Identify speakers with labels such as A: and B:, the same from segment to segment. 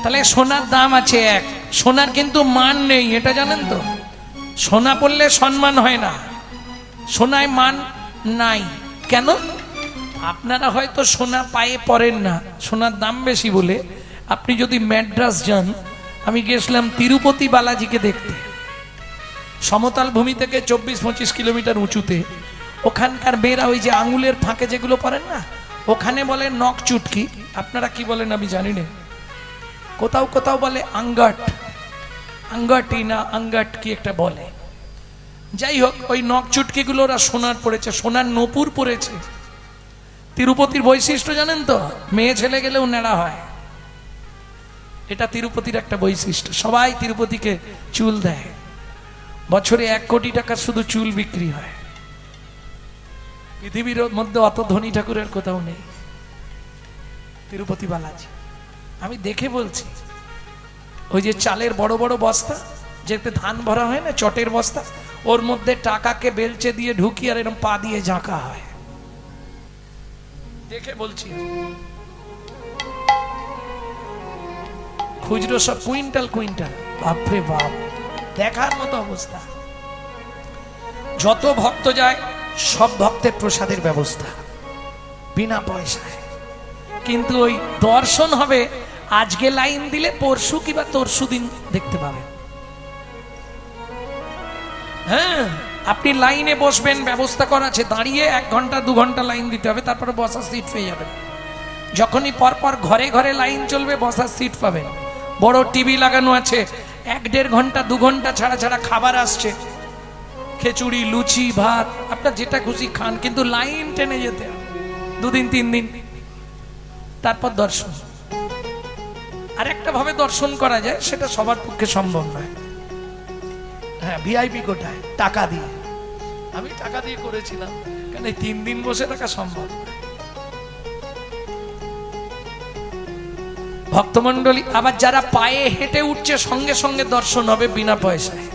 A: তাহলে সোনার দাম আছে এক, সোনার কিন্তু মান নেই, এটা জানেন তো? সোনা পড়লে সম্মান হয় না, সোনায় মান নাই। কেন? আপনারা হয়তো সোনা পায়ে পড়েন না, সোনার দাম বেশি বলে। আপনি যদি ম্যাড্রাস যান, আমি গেছিলাম তিরুপতি বালাজিকে দেখতে, সমতল ভূমি থেকে 24-25 কিলোমিটার উঁচুতে। ওখানকার মেয়েরা ওই যে আঙুলের ফাঁকে যেগুলো পরেন না, ওখানে বলে নখ চুটকি, আপনারা কি বলেন আমি জানি না, কোথাও কোথাও বলে আঙ্গাট, আঙ্গাটি না আঙ্গাট কি একটা বলে। যাই হোক, ওই নখ চুটকিগুলো ওরা সোনার পড়েছে, সোনার নূপুর পড়েছে। তিরুপতির বৈশিষ্ট্য জানেন তো? মেয়ে ছেলে গেলেও নেড়া হয়, এটা তিরুপতির একটা বৈশিষ্ট্য। সবাই তিরুপতিকে চুল দেয়, বছরে 1 কোটি টাকার শুধু চুল বিক্রি হয়। পৃথিবীর মধ্যে অত ধনী ঠাকুরের কোথাও নেই, তিরুপতি বালাজি। আমি দেখে বলছি, ওই যে চালের বড় বড় বস্তা, যেতে ধান ভরা হয় না, চটের বস্তা, ওর মধ্যে টাকাকে বেলচে দিয়ে ঢুকিয়ে আর এরকম পা দিয়ে ঝাঁকা হয়, দেখে বলছি। খুচরো সব কুইন্টাল কুইন্টাল, বাপরে বাপ, দেখার মতো অবস্থা। যত ভক্ত যায় সব ভক্তের প্রসাদের ব্যবস্থা বিনা পয়সায়, কিন্তু ওই দর্শন হবে আজকে লাইন দিলে পরশু কিংবা তরশু দিন দেখতে পাবেন। হ্যাঁ, আপনি লাইনে বসবেন, ব্যবস্থা করা আছে, দাঁড়িয়ে 1 ঘন্টা 2 ঘন্টা লাইন দিতে হবে, তারপরে বসার সিট পেয়ে যাবেন। যখনই পরপর ঘরে ঘরে লাইন চলবে, বসার সিট পাবেন। বড় টিভি লাগানো আছে, 1-1.5 ঘন্টা 2 ঘন্টা ছাড়া ছাড়া খাবার আসছে, খিচুড়ি লুচি ভাত, আপনার যেটা খুশি খান, কিন্তু লাইন টেনে যেতে হবে 2 দিন 3 দিন, তারপর দর্শন। আর একটা ভাবে দর্শন করা যায়, সেটা সবার পক্ষে সম্ভব নয়। হ্যাঁ, ভিআইপি কোটায় টাকা দিয়ে, আমি টাকা দিয়ে করেছিলাম, কারণ এই 3 দিন বসে থাকা সম্ভব। ভক্তমন্ডলী, আবার যারা পায়ে হেঁটে উঠছে সঙ্গে সঙ্গে দর্শন হবে বিনা পয়সায়।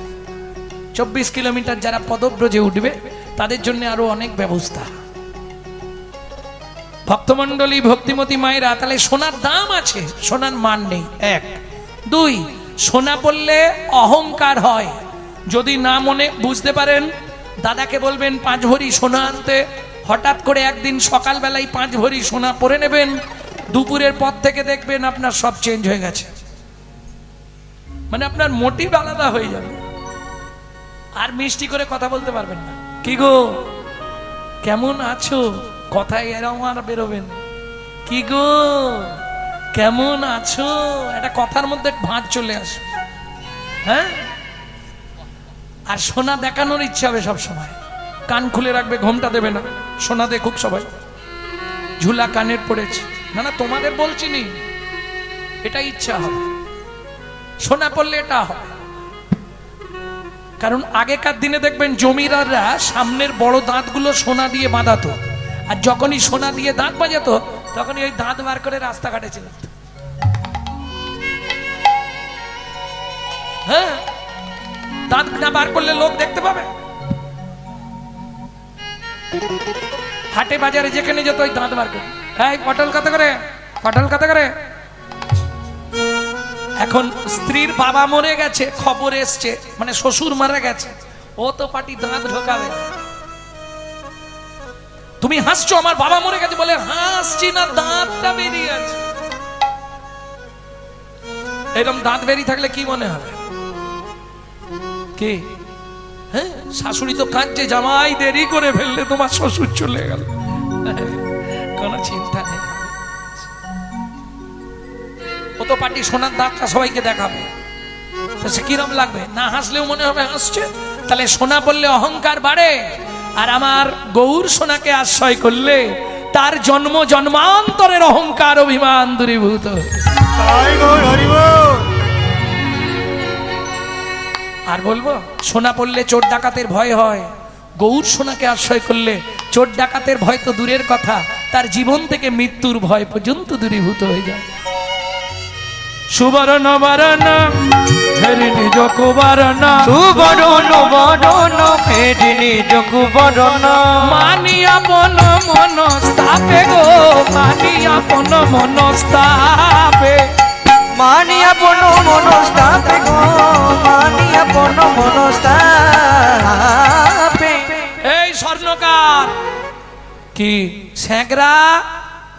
A: 24 কিলোমিটার যারা পদব্রজে উঠবে, তাদের জন্য আরো অনেক ব্যবস্থা। ভক্তমন্ডলী, ভক্তিমতী মায়েরা, তাহলে সোনার দাম আছে, সোনার মান নেই, 1। 2, সোনা পড়লে অহংকার হয়। যদি না মনে বুঝতে পারেন, দাদাকে বলবেন 5 ভরি সোনা আনতে, হঠাৎ করে একদিন সকালবেলায় 5 ভরি সোনা পরে নেবেন, দুপুরের পর থেকে দেখবেন আপনার সব চেঞ্জ হয়ে গেছে, মানে আপনার মোটিভ আলাদা হয়ে যাবে, আর মিষ্টি করে কথা বলতে পারবেন না। কি গো, কেমন আছো, কথায় এরকম আর বেরোবেন, কি গো কেমন আছো, একটা কথার মধ্যে ভাঁজ চলে আসে। হ্যাঁ, আর সোনা দেখানোর ইচ্ছা হবে সব সময়, কান খুলে রাখবে, ঘোমটা দেবে না, সোনা দেখুক সবাই, ঝুলা কানের পড়েছে, না না তোমাদের বলছি নি, এটা ইচ্ছা হবে, সোনা পড়লে এটা হবে। কারণ আগেকার দিনে দেখবেন জমিদাররা সামনের বড় দাঁতগুলো সোনা দিয়ে বাঁধাতো, আর যখনই সোনা দিয়ে দাঁত বাজাতো, তখনই ওই দাঁত বার করে রাস্তাঘাটে ছিল। হ্যাঁ, দাঁত না বার করলে লোক দেখতে পাবে। হাটে বাজারে যেখানে যেত, ওই দাঁত বার করে, হ্যাঁ পটল কত করে, পটল কত করে। এখন স্ত্রীর বাবা মরে গেছে, খবর এসছে, মানে শ্বশুর মারা গেছে, ও তো পাটি দাঁত ঢোকাবে। তুমি হাসছো, আমার বাবা মরে গেছে, বলে হাসছি না, দাঁতটা বেরিয়ে আছে। এরকম দাঁত বেরিয়ে থাকলে কি মনে হবে? কি হ্যাঁ, শাশুড়ি তো কাঁদছে, জামাই দেরি করে ফেললে, তোমার শ্বশুর চলে গেল, কোনো চিন্তা নেই। ও তো পাটি সোনার দাঁতটা সবাইকে দেখাবে, সে কিরম লাগবে, না হাসলেও মনে হবে হাসছে। তাহলে সোনা বললে অহংকার বাড়ে, আর আমার গৌর সোনাকে আশ্রয় করলে তার জন্ম জন্মান্তরের অহংকার অভিমান দূরীভূত। আর বলবো, সোনা পড়লে চোর ডাকাতের ভয় হয়, গৌর সোনাকে আশ্রয় করলে চোর ডাকাতের ভয় তো দূরের কথা, তার জীবন থেকে মৃত্যুর ভয় পর্যন্ত দূরীভূত হয়ে যায়। সুবর্ণ বরণ ফেরি নিজ কুবরণ,
B: সুবরণ বরণ ফেরি নিজ কুবরণ,
A: মানি আপন মনস্তাপে গো, মানি আপন মনস্তাপে,
B: মানি আপন মনস্তাপে গো মানি আপন মনস্তাপে।
A: এই স্বর্ণকার কি স্যাঁকরা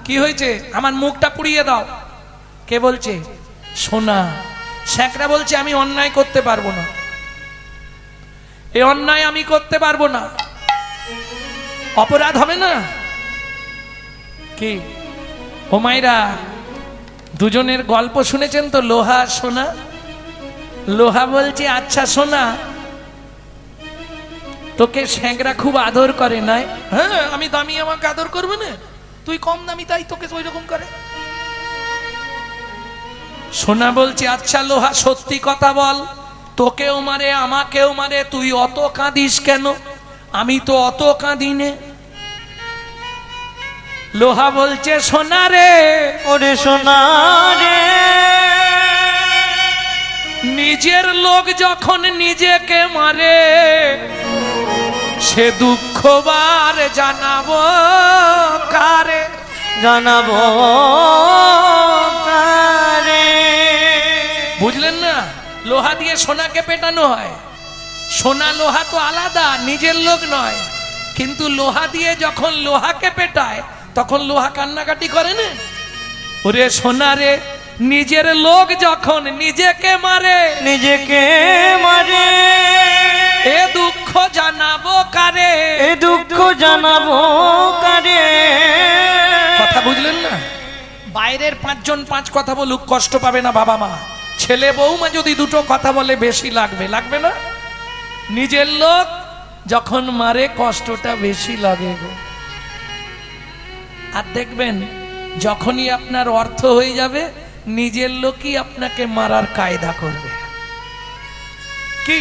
A: কি হয়েছে? আমার মুখটা পুড়িয়ে দাও। কে বলছে? সোনা। স্যাঁকরা বলছে আমি অন্যায় করতে পারবো না, এই অন্যায় আমি করতে পারবো না, অপরাধ হবে না কি? ও মাইরা, দুজনের গল্প শুনেছেন তো, লোহা সোনা? লোহা বলছে আচ্ছা সোনা, তোকে স্যাঁকরা খুব আদর করে নাই? হ্যাঁ, আমি দামি, আমাকে আদর করবে না? তুই কম দামি তাই তোকে ওই রকম করে। সোনা বলছে আচ্ছা লোহা সত্যি কথা বল, তোকেও মারে আমাকেও মারে, তুই অত কাঁদিস কেন? আমি তো অত কাঁদি নে। লোহা বলছে সোনা রে,
B: ওরে সোনা রে,
A: নিজের লোক যখন নিজেকে মারে সে দুঃখ বার জানাবো কারে?
B: জানাবো কারে?
A: বুঝলেন না? লোহা দিয়ে সোনাকে পেটানো হয়। সোনা লোহা তো আলাদা, নিজের লোক নয়, কিন্তু লোহা দিয়ে যখন লোহাকে পেটায় তখন লোহা কান্নাকাটি করে না? ওরে সোনা রে, নিজের লোক যখন নিজেকে মারে,
B: নিজেকে মারে,
A: এ দুঃখ জানাবো কারে?
B: এ দুঃখ জানাবো কারে?
A: কথা বুঝলেন না? বাইরের পাঁচজন পাঁচ কথা বলুক, কষ্ট পাবে না বাবা মা। ছেলে বৌমা যদি দুটো কথা বলে বেশি লাগবে, লাগবে না? নিজের লোক যখন মারে কষ্টটা বেশি লাগে গো। আর দেখবেন যখনই আপনার অর্থ হয়ে যাবে নিজের লোকই আপনাকে মারার কায়দা করবে। কি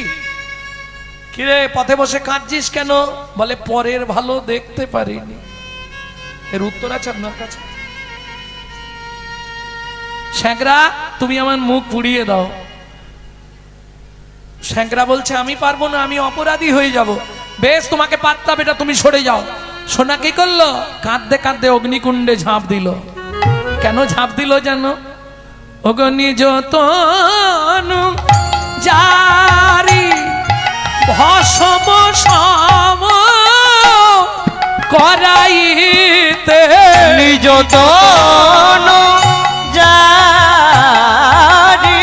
A: কিরে পথে বসে কাঁদছিস কেন? বলে পরের ভালো দেখতে পারিনি। এর উত্তর আছে আপনার কাছে? স্যাঁকরা তুমি আমার মুখ পুড়িয়ে দাও। স্যাঁকরা বলছে আমি পারবো না, আমি অপরাধী হয়ে যাব। বেশ, তোমাকে পারতাম, এটা তুমি সরে যাও। সোনা কি করলো? কাঁদতে কাঁদতে অগ্নিকুণ্ডে ঝাঁপ দিল। কেন ঝাঁপ দিল জানো? অগ্নি যতনু জারি ভস্ম সম করাইতে
B: নিজ তন জারি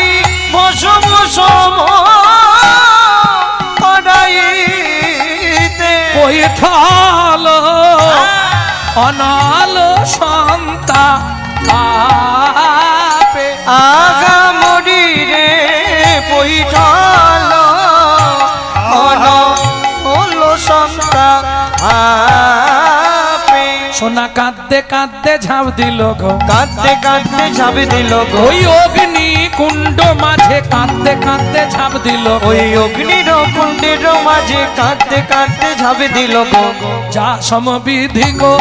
B: ভস্ম সম করাইতে
A: কৈঠল অনল সন্তাপে
B: আগামরি রে পৈঠল অনল সন্তাপে।
A: সোনা কাঁদতে কাঁদতে ঝাঁপ দিল গো,
B: কাঁদতে কাঁদতে ঝাঁপ দিল গো,
A: ওই অগ্নি কুণ্ড মাঝে কাঁদতে কাঁদতে ঝাঁপ দিল।
B: ওই অগ্নির কুণ্ডের মাঝে কাঁদতে কাঁদতে ঝাঁপ দিল গো।
A: যা সমবিধি গো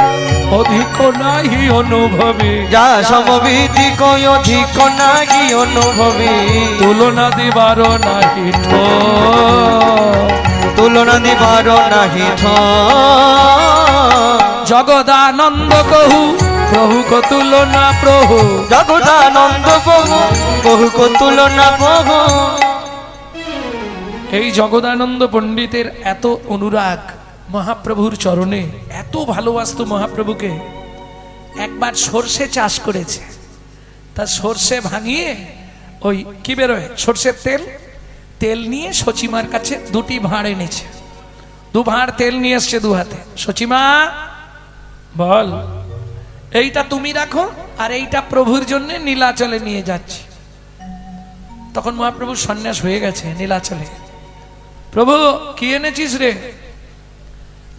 A: অধিক নাহি অনুভবী,
B: যা সমবিধি কই অধিক নাহি অনুভবী,
A: তুলনা দিবার নাহি ঠোর,
B: তুলনা দিবার নাহি ঠোর।
A: জগদানন্দ কহু প্রভু কো তুলনা প্রভু,
B: জগদানন্দ প্রভু কহু কো তুলনা প্রভু।
A: এই জগদানন্দ পণ্ডিতের এত অনুরাগ মহাপ্রভুর চরণে, এত ভালোবাসতো মহাপ্রভুকে। একবার সর্ষে চাষ করেছে, তা সর্ষে ভাঙিয়ে ওই কি বেরোয় সর্ষের তেল, তেল নিয়ে সচিমার কাছে দুটি ভাঁড় এনেছে। দু ভাঁড় তেল নিয়ে এসছে দু হাতে। সচিমা বল, এইটা তুমি রাখো আর এইটা প্রভুর জন্য নীলাচলে নিয়ে যাচ্ছি। তখন মহাপ্রভু সন্ন্যাস হয়ে গেছে নীলাচলে। প্রভু কি এনেছিস রে?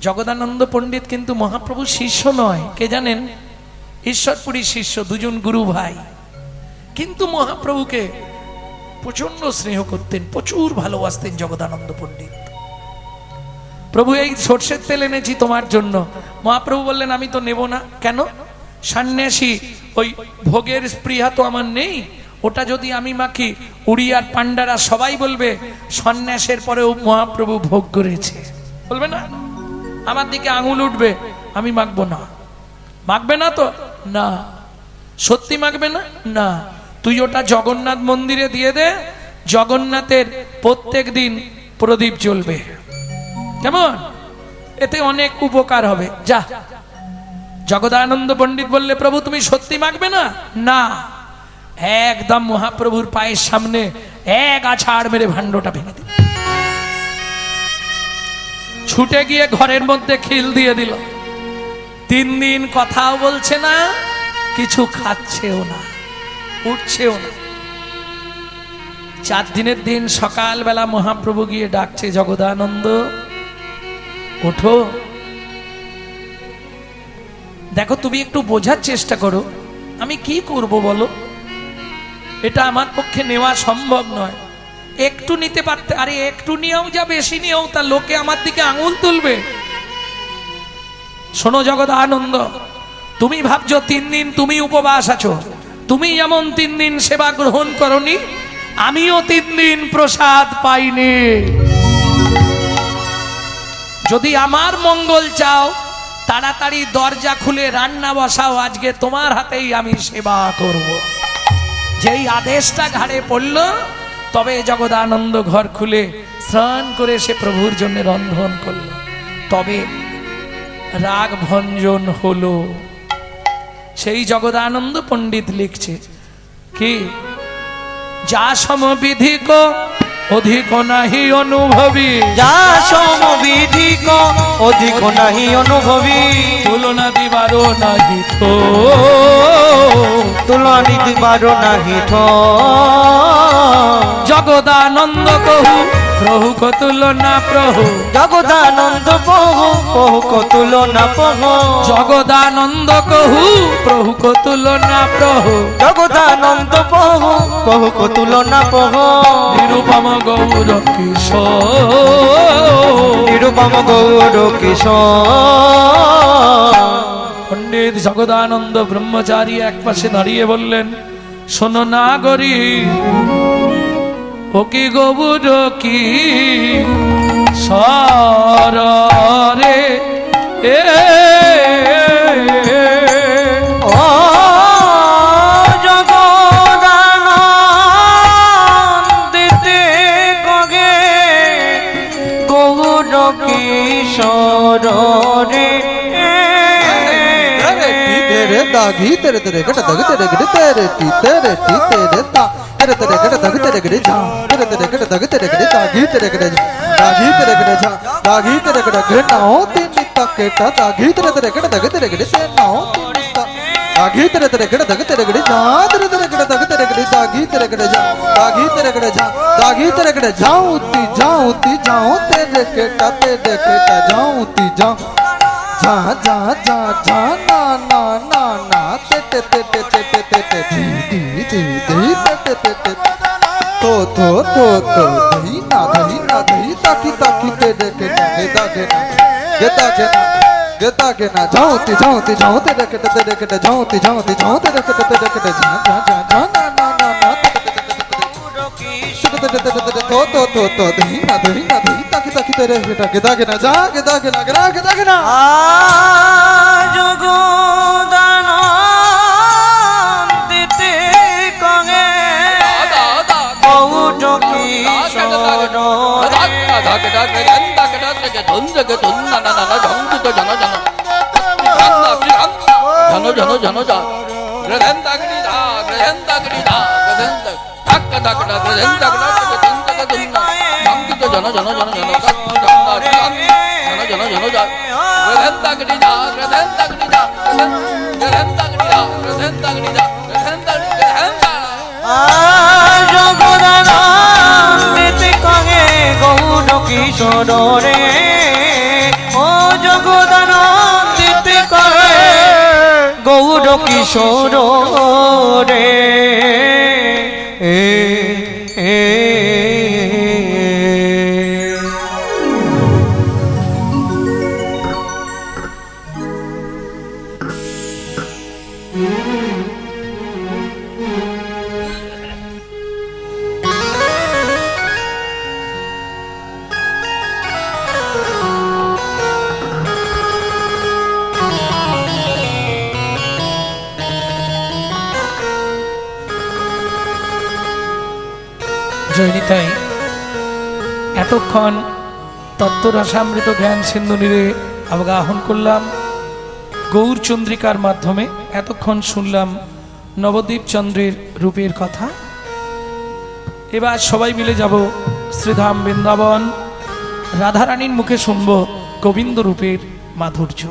A: জগদানন্দ পণ্ডিত কিন্তু মহাপ্রভুর শিষ্য নয়, কে জানেন? ঈশ্বরপুরীর শিষ্য, দুজন গুরু ভাই। কিন্তু মহাপ্রভুকে প্রচন্ড স্নেহ করতেন, প্রচুর ভালোবাসতেন জগদানন্দ পণ্ডিত। প্রভু এই সর্ষের তেল এনেছি তোমার জন্য। মহাপ্রভু বললেন আমি তো নেব না। কেন? সন্ন্যাসী, ওই ভোগের স্পৃহা তো আমার নেই, ওটা যদি আমি মাখি উড়িয়ার পান্ডারা সবাই বলবে সন্ন্যাসের পরেও মহাপ্রভু ভোগ করেছে, বলবে না? আমার দিকে আঙুল উঠবে, আমি মাখবো না। মাখবে না তো? না। সত্যি মাখবে না? না। তুই ওটা জগন্নাথ মন্দিরে দিয়ে দে, জগন্নাথের প্রত্যেক দিন প্রদীপ জ্বলবে, কেমন? এতে অনেক উপকার হবে। যা। জগদানন্দ পণ্ডিত বললে, প্রভু তুমি সত্যি মাগবে না? না। একদম মহাপ্রভুর পায়ের সামনে এক আছাড় মেরে ভাণ্ডটা ভেঙে দিল, ছুটে গিয়ে ঘরের মধ্যে খিল দিয়ে দিল। 3 দিন কথাও বলছে না, কিছু খাচ্ছেও না, উঠছেও না। 4 দিনের দিন সকালবেলা মহাপ্রভু গিয়ে ডাকছে, জগদানন্দ ওঠো। দেখো তুমি একটু বোঝার চেষ্টা করো, আমি কি করব বলো? এটা আমার পক্ষে নেওয়া সম্ভব নয়। একটু নিতে পারতে, আরে একটু নিয়েও যা বেশি নিয়েও তা লোকে আমার দিকে আঙুল তুলবে। শোনো জগদানন্দ, তুমি ভাবছো 3 দিন তুমি উপবাস আছো, তুমি যেমন 3 দিন সেবা গ্রহণ করনি, আমিও 3 দিন প্রসাদ পাইনি। যদি আমার মঙ্গল চাও, তাড়াতাড়ি দরজা খুলে রান্না বসাও, আজকে তোমার হাতেই আমি সেবা করব। যেই আদেশটা ঘাড়ে পড়ল, তবে জগদানন্দ ঘর খুলে স্নান করে সে প্রভুর জন্য রন্ধন করল। তবে রাগ ভঞ্জন হলো। সেই জগদানন্দ পণ্ডিত লিখছে কি, যা সমবিধিক অধিক নাহি অনুভবী,
B: যা সমবিধিক অধিক নাহি অনুভবী,
A: তুলনা দিবারো নাহি থো,
B: তুলনা দিবারো নাহি থো।
A: জগদানন্দ কহু প্রভু কো তুলনা প্রভু,
B: জগদানন্দ প্রভু প্রভু কো তুলনা প্রভু,
A: জগদানন্দ কহু প্রভু কো তুলনা প্রভু,
B: জগদানন্দ প্রভু প্রভু কো তুলনা প্রভু।
A: নিরুপম গৌর কিশোর,
B: নিরুপম গৌর কিশোর।
A: পণ্ডিত জগদানন্দ ব্রহ্মচারী এক পাশে দাঁড়িয়ে বললেন, শোনো না গরি, ও কি গৌর কি সরে এ,
B: ও জগদানন্দিতে গগে গৌর কিশোর রে।
C: तेरे दागी तेरे तेरे गट दग तेरे गट तेरे टी तेरे ता तेरे तेरे गट दग तेरे गट जा तेरे तेरे गट दग तेरे गट दागी तेरे गट जा दागी तेरे गट जा दागी तेरे गट गट नाओ तीन तक केटा दागी तेरे तेरे गट दग तेरे गट से नाओ तीन तक दागी तेरे तेरे गट दग तेरे गट जा तेरे तेरे गट दग तेरे गट दागी तेरे गट जा दागी तेरे गट जा दागी तेरे गट जाऊं ती जाऊं तेरे केटा जाऊं ती जाऊं जा जा जा जा ना ना ना ना ते ते ते ते ते ते ते ते धी धी धी धी ते ते ते ते तो धी ना धी ताकी ताकी ते दे के दागे ना जाऊं ती ते दे के जाऊं ती ते दे के जा जा जा जा ना ना ना ना तो धी ना धी ताकी ताकी तेरे के दागे ना जा के दागे ना
B: জগদানন্দিতে গগে গৌর জগদানন্দিতে গগে গৌর কিশোর রে। ও জগদানন্দিতে গগে গৌর কিশোর রে।
A: জয়নিতাই এতক্ষণ তত্ত্বরসামৃত জ্ঞান সিন্ধু নীরে অবগাহন করলাম গৌরচন্দ্রিকার মাধ্যমে। এতক্ষণ শুনলাম নবদ্বীপ চন্দ্রের রূপের কথা। এবার সবাই মিলে যাব শ্রীধাম বৃন্দাবন, রাধারানীর মুখে শুনব গোবিন্দ রূপের মাধুর্য।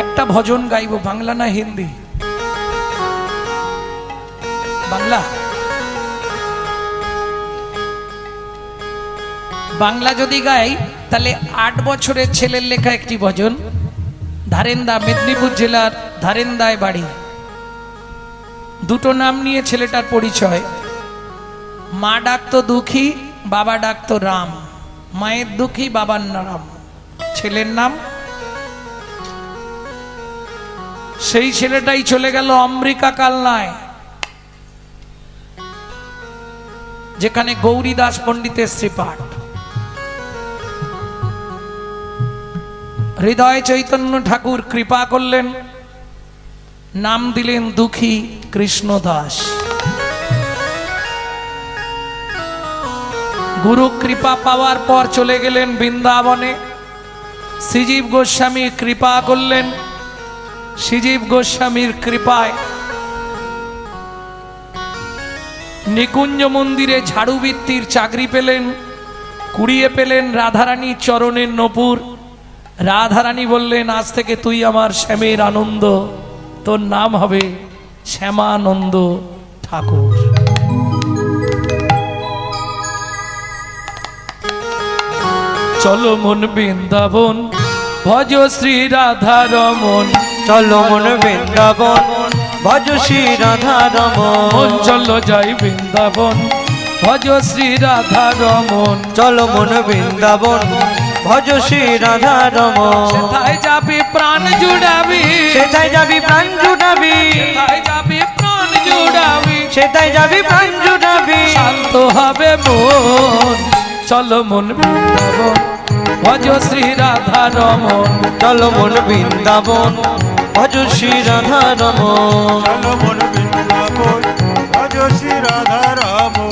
A: একটা ভজন গাইব, বাংলা না হিন্দি? বাংলা। বাংলা যদি গাই তাহলে 8 বছরের ছেলের লেখা একটি ভজন। ধারেন্দা, মেদিনীপুর জেলার ধারেন্দায় বাড়ি। দুটো নাম নিয়ে ছেলেটার পরিচয়। মা ডাকতো দুঃখী, বাবা ডাকতো রাম। মায়ের দুঃখী, বাবার নাম, ছেলের নাম। সেই ছেলেটাই চলে গেল অমৃকা কালনায়, যেখানে গৌরী দাস পণ্ডিতের শ্রীপাঠ। হৃদয় চৈতন্য ঠাকুর কৃপা করলেন, নাম দিলেন দুঃখী কৃষ্ণ দাস। গুরু কৃপা পাওয়ার পর চলে গেলেন বৃন্দাবনে। শ্রীজীব গোস্বামী কৃপা করলেন। শ্রীজীব গোস্বামীর কৃপায় নিকুঞ্জ মন্দিরে ঝাড়ুবৃত্তির চাকরি পেলেন, কুড়িয়ে পেলেন রাধারানীর চরণের নপুর। রাধারানী বললেন, আজ থেকে তুই আমার শ্যামের আনন্দ, তোর নাম হবে শ্যামানন্দ ঠাকুর। চলো মন বৃন্দাবন, ভজ শ্রী রাধা রমন।
B: চলো মন বৃন্দাবন, ভজ শ্রী রাধা রমন।
A: চলো যাই বৃন্দাবন, ভজ শ্রী রাধা রমন।
B: চলো মন বৃন্দাবন, ভজ শ্রী রাধা রমন।
A: সেথায় যাবি প্রাণ জুড়াবি,
B: সেথায় যাবি প্রাণ জুড়াবি,
A: সেথায় যাবি প্রাণ জুড়াবি,
B: সেথায় যাবি প্রাণ জুড়াবি।
A: শান্ত হবে মন। চলো মন বৃন্দাবন, ভজ শ্রী রাধা রমন।
B: চলো মন বৃন্দাবন, ভজ শ্রী রাধা রমন।
D: চলো মন বৃন্দাবন, ভজ শ্রী রাধা রমন।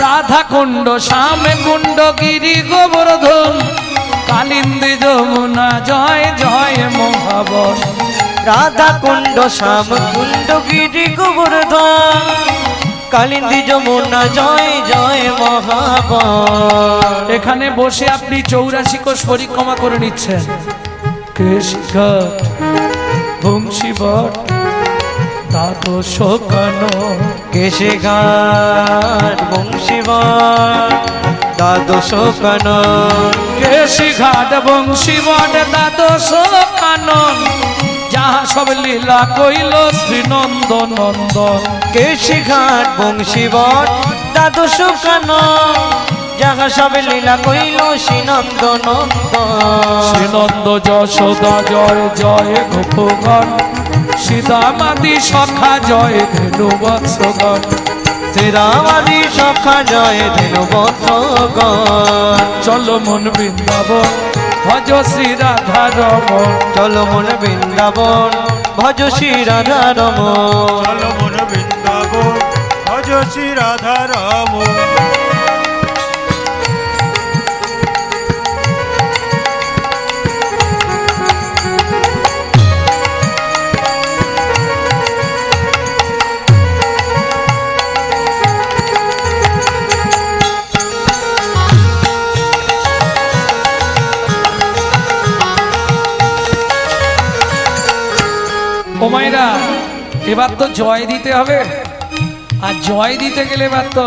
A: রাধা কুণ্ড, শ্যাম কুণ্ড, গিরি গোবর্ধন, কালিন্দী যমুনা, জয় জয় মহাবন।
B: রাধা কুণ্ড, শ্যাম কুণ্ড, গিরি গোবর্ধন, কালিন্দী যমুনা, জয় জয় মহাবন।
A: এখানে বসে আপনি 84 কোষ পরিক্রমা করে নিচ্ছেন। কেশিঘাট, বংশীবট, দ্বাদশ কানন।
B: কেশিঘাট, বংশীবট, দ্বাদশ কানন।
A: কেশিঘাট, বংশীবট, দ্বাদশ কানন, যাহা সব লীলা কইল শ্রীনন্দ নন্দন।
B: কেশিঘাট, বংশীবট, দ্বাদশ কানন, যাহা সব লীলা কইল শ্রীনন্দ নন্দন।
A: শ্রীনন্দ যশোদা জয় জয় গোপগণ, সীতামাদি সখা জয় ধেনু বৎসগণ।
B: শ্রীরামাদি সখা জয় ধেনু বৎসগণ।
A: চলো মন বৃন্দাবন, ভজ শ্রী রাধা রমন।
B: চলো মন বৃন্দাবন, ভজ শ্রী রাধা রমন।
D: চলো মন বৃন্দাবন, ভজ শ্রী রাধা রমন।
A: ও মায়েরা, এবার তো জয় দিতে হবে। আর জয় দিতে গেলে এবার তো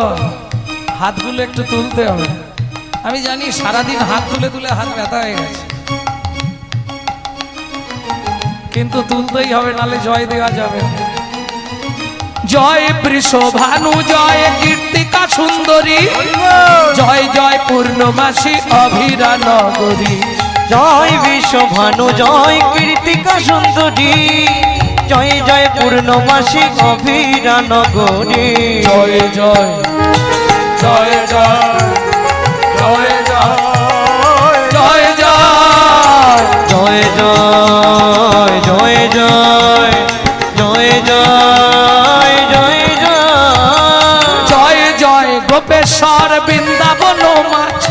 A: হাতগুলো একটু তুলতে হবে। আমি জানি সারাদিন হাত তুলে তুলে হাত ব্যথা হয়ে গেছে, কিন্তু তুলতেই হবে, নালে জয় দেওয়া যাবে না। জয় বৃষভানু জয় কীর্তিকা সুন্দরী জয় জয় পূর্ণমাসী অভিরা নগরী
B: জয় বিশ্বভানু জয় কীর্তিকা সুন্দরী জয় জয় পূর্ণমাসী অভিরা নগরী
A: জয় জয় জয় জয় জয় জয় জয় জয়
B: জয় জয় জয় জয় জয় জয় জয় জয়
A: জয় জয় গোপেশ্বর বৃন্দাবন মাছ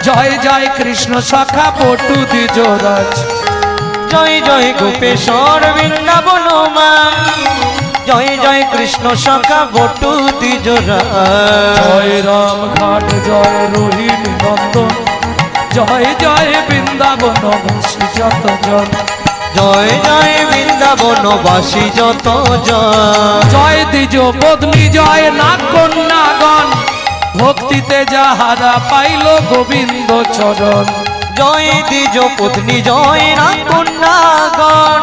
A: জয় জয় কৃষ্ণ সখা পটু দ্বিজরাজ
B: জয় জয় গোপেশ্বর বৃন্দাবন মা জয় জয় কৃষ্ণ সখা বটু দ্বিজরা
A: জয় রাম ঘাট জয় রোহিণী নন্দন জয় জয় বৃন্দাবন বাসী যত জন
B: জয় জয় বৃন্দাবনবাসী যত জন
A: জয় দ্বিজ পত্নী জয় নাগ কন্যাগণ ভক্তিতে যাহারা পাইল গোবিন্দ চরণ
B: জয় দ্বিজ পত্নী জয় রাম কন্যাগণ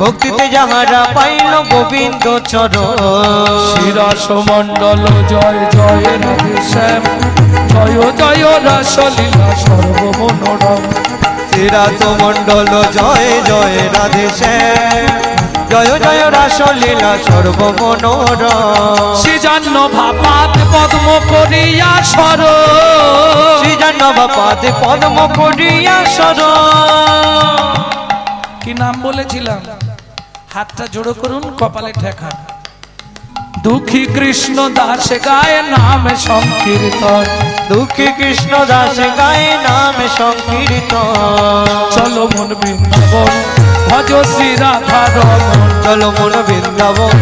B: ভক্তিতে যাহারা পাইল গোবিন্দ চরণ
A: শিরাস মণ্ডল জয় জয় রাধে শ্যাম জয় জয় রাসলীলা সর্বমনোরম
B: শ্রীরাত মণ্ডল জয় জয় রাধে শ্যাম জয় জয় রাসলীলা সর্বমনোরম
A: শ্রীজান্ন ভাপাত পদ্ম করিয়া সর
B: শ্রীজানব পাদে পদ্ম করিয়া সর
A: কি নাম বলেছিলাম হাতটা জোড়ো করুন কপালে ঠেকান দুঃখী কৃষ্ণ দাস গায় নাম সংকীর্তন
B: দুঃখী কৃষ্ণ দাস গায়ে নাম সংকীর্তন
A: চলো মন বৃন্দাবন ভজ শ্রী রাধা রমন
B: চলো মন বৃন্দাবন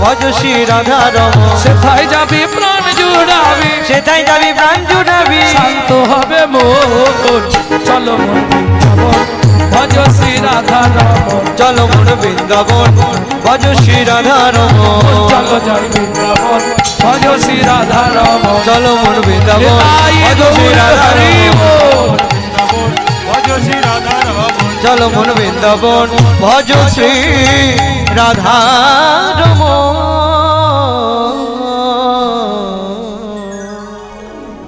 B: ভজ শ্রী রাধা রমন
A: সেথায় যাবি প্রাণ জুড়াবি
B: সেটাই যাবি প্রাণ জুড়াবি
A: শান্ত হবে মন চলো মন বৃন্দাবন ভজ শ্রী রাধা রমন
B: চলো মন বৃন্দাবন ভজ শ্রী রাধা রমন
A: চলো জয় বৃন্দাবন ভজ শ্রী রাধা রমন
B: চলো মন বৃন্দাবন ভজ শ্রী রাধা রমন
D: ভজ শ্রী রাধা রমন
B: চলো মন বৃন্দাবন ভজ শ্রী রাধা রমন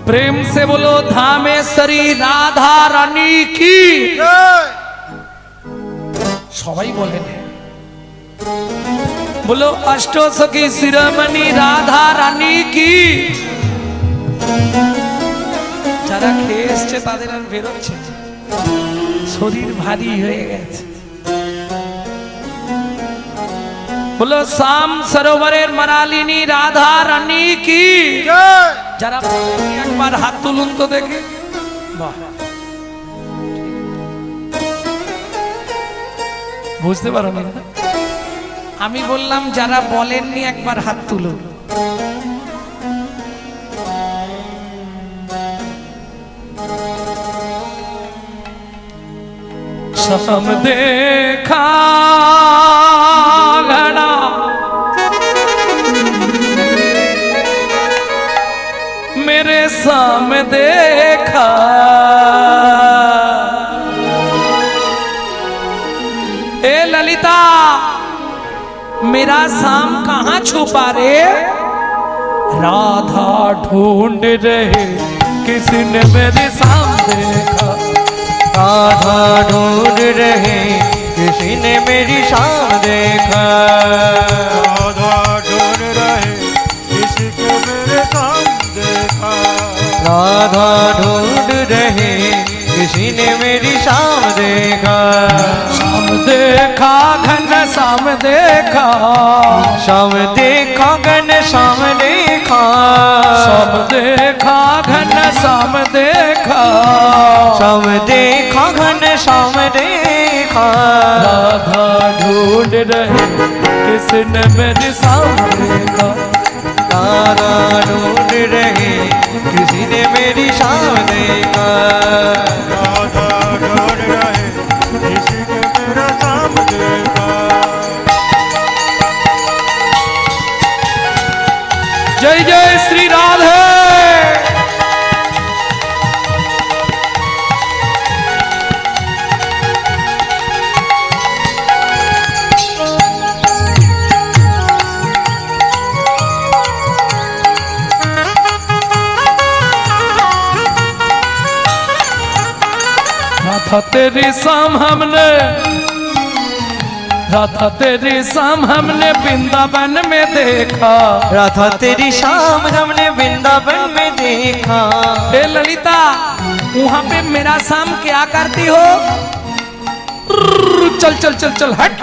A: प्रेम से बोलो धामेश्वरी राधा रानी की সবাই বলেন बोलो अष्ट सखी शिरोमणि राधा रानी की যারা খেয়ে এসছে তাদের আর বেরোচ্ছে না। শরীর ভারী হয়ে গেছে बोलो शाम सरोवरेर मरालिनी राधा रानी की যারা একবার হাত তুলুন তো দেখে বাহ বুঝতে পারো না আমি বললাম যারা বলেননি একবার হাত তুলুন सम देखा घड़ा मेरे सामने देखा ए ललिता मेरा शाम कहाँ छुपा रे राधा ढूंढ रहे किसी ने मेरे सामने देखा
B: राधा ढूंढ रहे किसी ने मेरी शाम देखा
D: राधा ढूंढ रहे किसी को मेरे साम देखा
B: राधा ढूंढ रहे किसी ने मेरी शाम देखा
A: शाम देखा घन शाम देखा
B: शाम देखा घन शाम देखा
A: शाम देखा घन शाम देखा
B: शाम देखा घन शाम देखा
A: राधा ढूंढ रहे किसने मेरे सामने देखा
B: राधा ढूंढ रहे किसी ने मेरी शाम देखा
D: राधा ढूंढ रहे किसी को मेरा साम देखा
A: जय जय श्री राधे राधा तेरी शाम हमने राधा तेरी शाम हमने वृंदावन में देखा।
B: राधा तेरी शाम हमने वृंदावन में देखा।
A: हे ललिता वहां पे मेरा शाम क्या करती हो? चल चल चल चल हट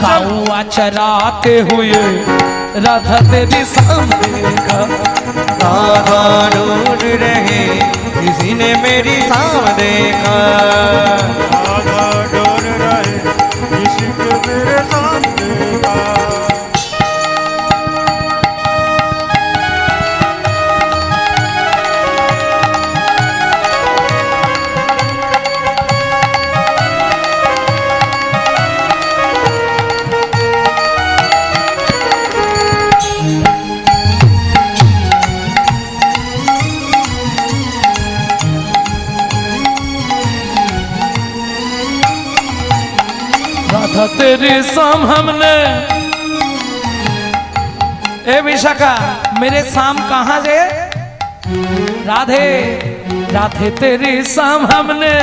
A: गौआ चराते हुए राधा तेरी शाम देखा।
B: राधा ढूंढ रहे किसी ने मेरी शाम देखा।
D: राधा ढूंढ रहे किसी को मेरे सामने का।
A: राधा तेरी शाम हमने। ए विशाखा मेरे शाम कहाँ रे? राधे राधे तेरी शाम हमने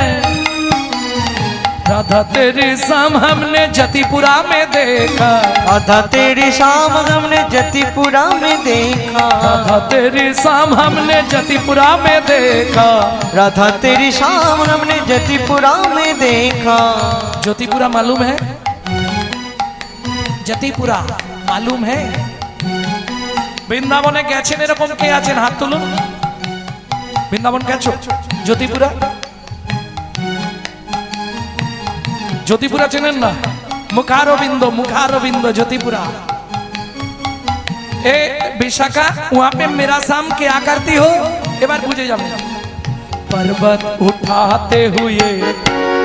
A: राधा तेरी शाम हमने जतिपुरा में देखा।
B: राधा तेरी शाम हमने जतिपुरा में देखा।
A: राधा तेरी शाम हमने जतिपुरा में देखा।
B: राधा तेरी शाम हमने जतिपुरा में देखा।
A: ज्योतिपुरा मालूम है? जतिपुरा मालूम है? বৃন্দাবনে গেছেন এরকম কে আছেন হাত তুলুন। বৃন্দাবন গেছো? জ্যোতিপুরা জ্যোতিপুরা চেনেন না? मुखारविंद ज्योतिपुरा। ए विशाखा वहां पे मेरा शाम क्या करती हो? एक बार पूछे जाओ। पर्वत उठाते हुए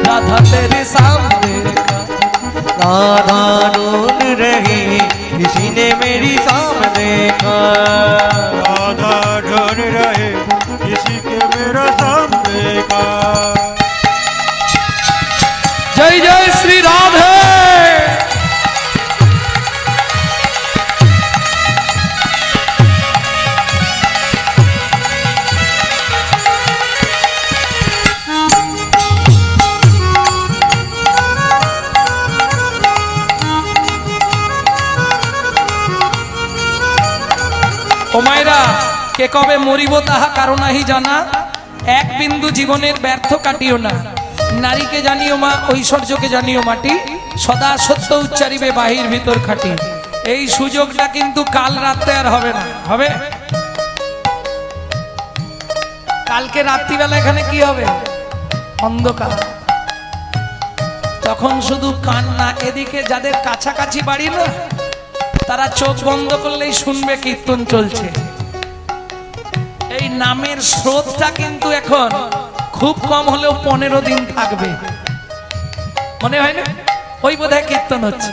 A: राधा तेरे शाम देखा।
B: राधा ढूंढ रही किसी ने मेरी शाम देखा।
D: राधा ढूंढ रहे किसी के मेरा सामने का।
A: जय जय श्री राधे। ও মায়েরা কে কবে মরিব তাহা কারো নাহি জানা। এক বিন্দু জীবনের ব্যর্থ কাটিও না। নারীকে জানিও মা ঐশ্বর্যকে জানিও মাটি। সদা সত্য উচ্চারিবে বাহির ভিতর খাটি। এই সুযোগটা কিন্তু কাল রাতে আর হবে না। হবে? কালকে রাত্রিবেলা এখানে কি হবে? অন্ধকার। তখন শুধু কান্না। এদিকে যাদের কাছাকাছি বাড়ি না তারা চোখ বন্ধ করলেই শুনবে কীর্তন চলছে। এই নামের স্রোতটা কিন্তু এখন খুব কম হলেও 15 দিন থাকবে। মনে হয় না? ওই বোধহয় কীর্তন হচ্ছে।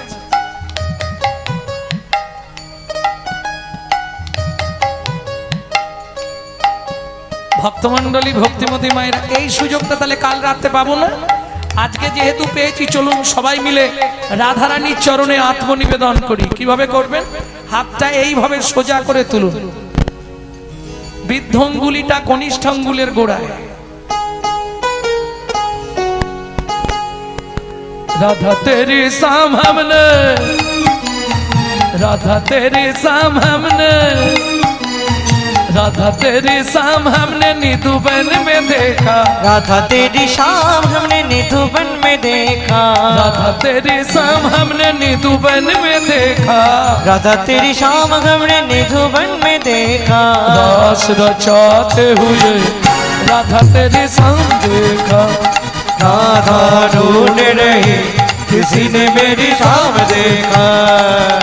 A: ভক্তমণ্ডলী ভক্তিমতী মায়েরা এই সুযোগটা তাহলে কাল রাতে পাবো না। আজকে যেহেতু পেয়েছি চলুন সবাই মিলে রাধারানীর চরণে আত্মনিবেদন করি। কিভাবে করবেন? হাতটা এইভাবে সোজা করে তুলুন। বৃদ্ধ আঙ্গুলিটা কনিষ্ঠ আঙ্গুলের গোড়ায়। राधा तेरी शाम हमने राधा तेरी शाम हमने राधा तेरी शाम हमने निधुबन में देखा।
B: राधा तेरी शाम हमने निधुबन में देखा।
A: राधा तेरी शाम हमने निधुबन में देखा।
B: राधा तेरी शाम हमने निधुबन में देखा।
A: रास रचाते हुए राधा तेरी शाम देखा।
B: राधा ढूंढ रही किसी ने मेरी शाम देखा।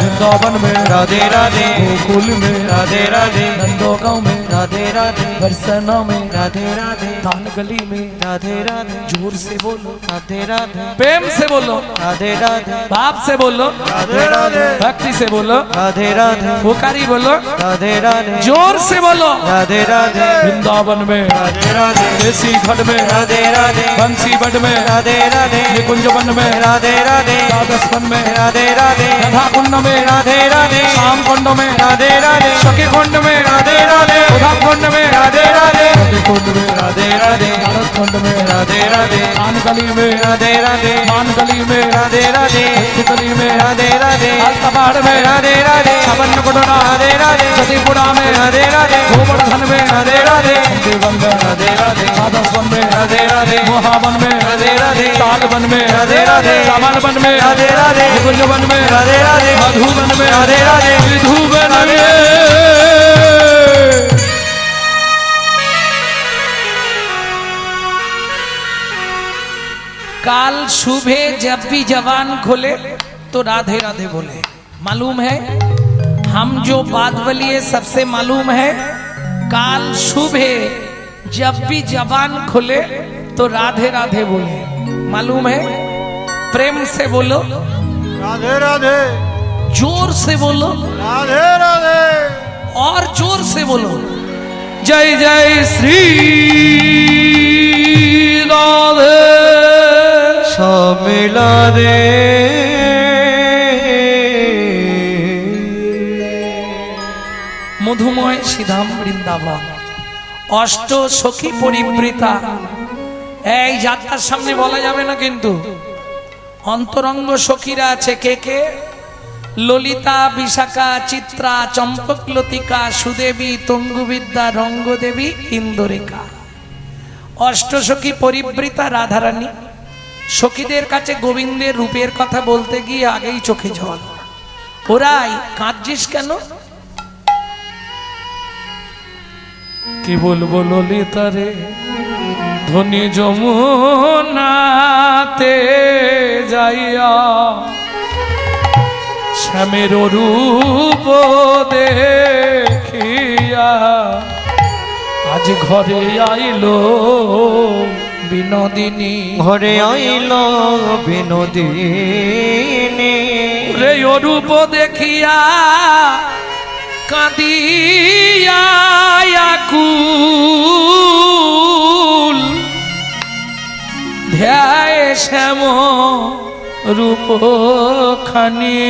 A: वृंदावन में
B: राधे राधे
A: गोकुल में
B: राधे राधे
A: नंदोगांव में
B: राधे राधे
A: बरसना में
B: राधे राधे
A: दान गली में
B: राधे राधे
A: जोर से बोलो
B: राधे राधे
A: प्रेम से बोलो
B: राधे राधे
A: बाप से बोलो
D: राधे राधे
A: भक्ति से बोलो
B: राधे राधे
A: पुकारी बोलो
B: राधे राधे
A: जोर से बोलो
B: राधे राधे
A: वृंदावन में
D: राधे राधे
A: देसी घट में
B: राधे राधे
A: बंसी बट में
B: राधे राधे
A: निकुंज वन में
B: राधे राधे
A: द्वादश वन में
B: राधे राधे
A: राधा कुंड में
B: राधे राधे
A: श्याम कुंड में
B: राधे राधे
A: सखी कुंड में
B: राधे राधे
A: उधा कुंड में
B: राधे राधे
A: सखी कुंड में
B: राधे राधे
A: नारद कुंड में
B: राधे राधे राधे
A: कान गली में
B: राधे राधे
A: मान गली में
B: राधे राधे
A: गली में
B: राधे राधे
A: कबाड़ में
B: राधे राधे
A: छबन कोटरा
B: राधे राधे
A: जदीपुरा में
B: राधे राधे
A: गोवर्धन में
B: राधे राधे
A: देवन में
B: राधे राधे
A: आदर्शन में
B: राधे राधे
A: मोहावन में
B: राधे राधे
A: तालवन में
B: राधे राधे
A: सामलवन में
B: राधे राधे
A: गुंजवन में
B: राधे राधे
A: मधुवन में
B: राधे राधे
A: विधुवन में काल सुबह जब भी जवान खोले तो राधे राधे बोले। मालूम है हम जो बात बोलिए सबसे मालूम है काल सुबह जब भी जवान खोले तो राधे राधे बोले। मालूम है प्रेम से बोलो
D: राधे राधे
A: जोर से बोलो
D: राधे राधे
A: और जोर से बोलो जय जय श्री राधे
B: मिला दे
A: মধুময় শ্রীধাম বৃন্দাবন অষ্ট সখী পরিবৃতা। এই যাত্রার সামনে বলা যাবে না কিন্তু অন্তরঙ্গ সখীরা আছে কে কে? ললিতা, বিশাখা, চিত্রা, চম্পক, লতিকা, সুদেবী, তঙ্গুবিদ্যা, রঙ্গদেবী, ইন্দুরেখা। অষ্ট সখী পরিবৃতা রাধারানী। সখীদের কাছে গোবিন্দের রূপের কথা বলতে গিয়ে আগেই চোখে জল। ওরাই কাঁদছিস কেন? কি বলবো ললিতা রে ধনী যমুনাতে যাইয়া শ্যামের রূপ দেখিয়া আজ ঘরে আইলো বিনোদিনী।
B: ঘরে আইল বিনোদিনী
A: রে রূপ দেখিয়া কাঁদিয়া আকুল ধ্যায় শ্যাম রূপ খানি।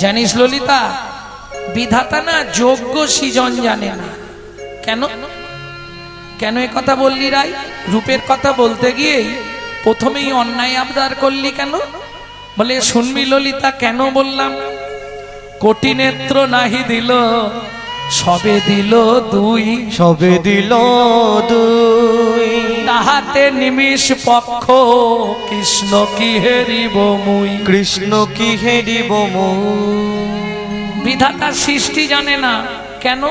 A: জানিস ললিতা বিধাতা না যোগ্য সৃজন জানে না। কেন কেন এ কথা বললি রাই? রূপের কথা বলতে গিয়েই প্রথমেই অন্যায় আবদার করলি কেন? বলে শুনবি ললিতা কেন বললাম? কোটি নেত্র নাহি দিল সবে দিল দুই,
B: সবে দিল দুই
A: তাহাতে নিমিষ পক্ষ কৃষ্ণ কি হেরিব মুই।
B: কৃষ্ণ কি হেরিব মুই।
A: বিধাতার সৃষ্টি জানে না। কেন?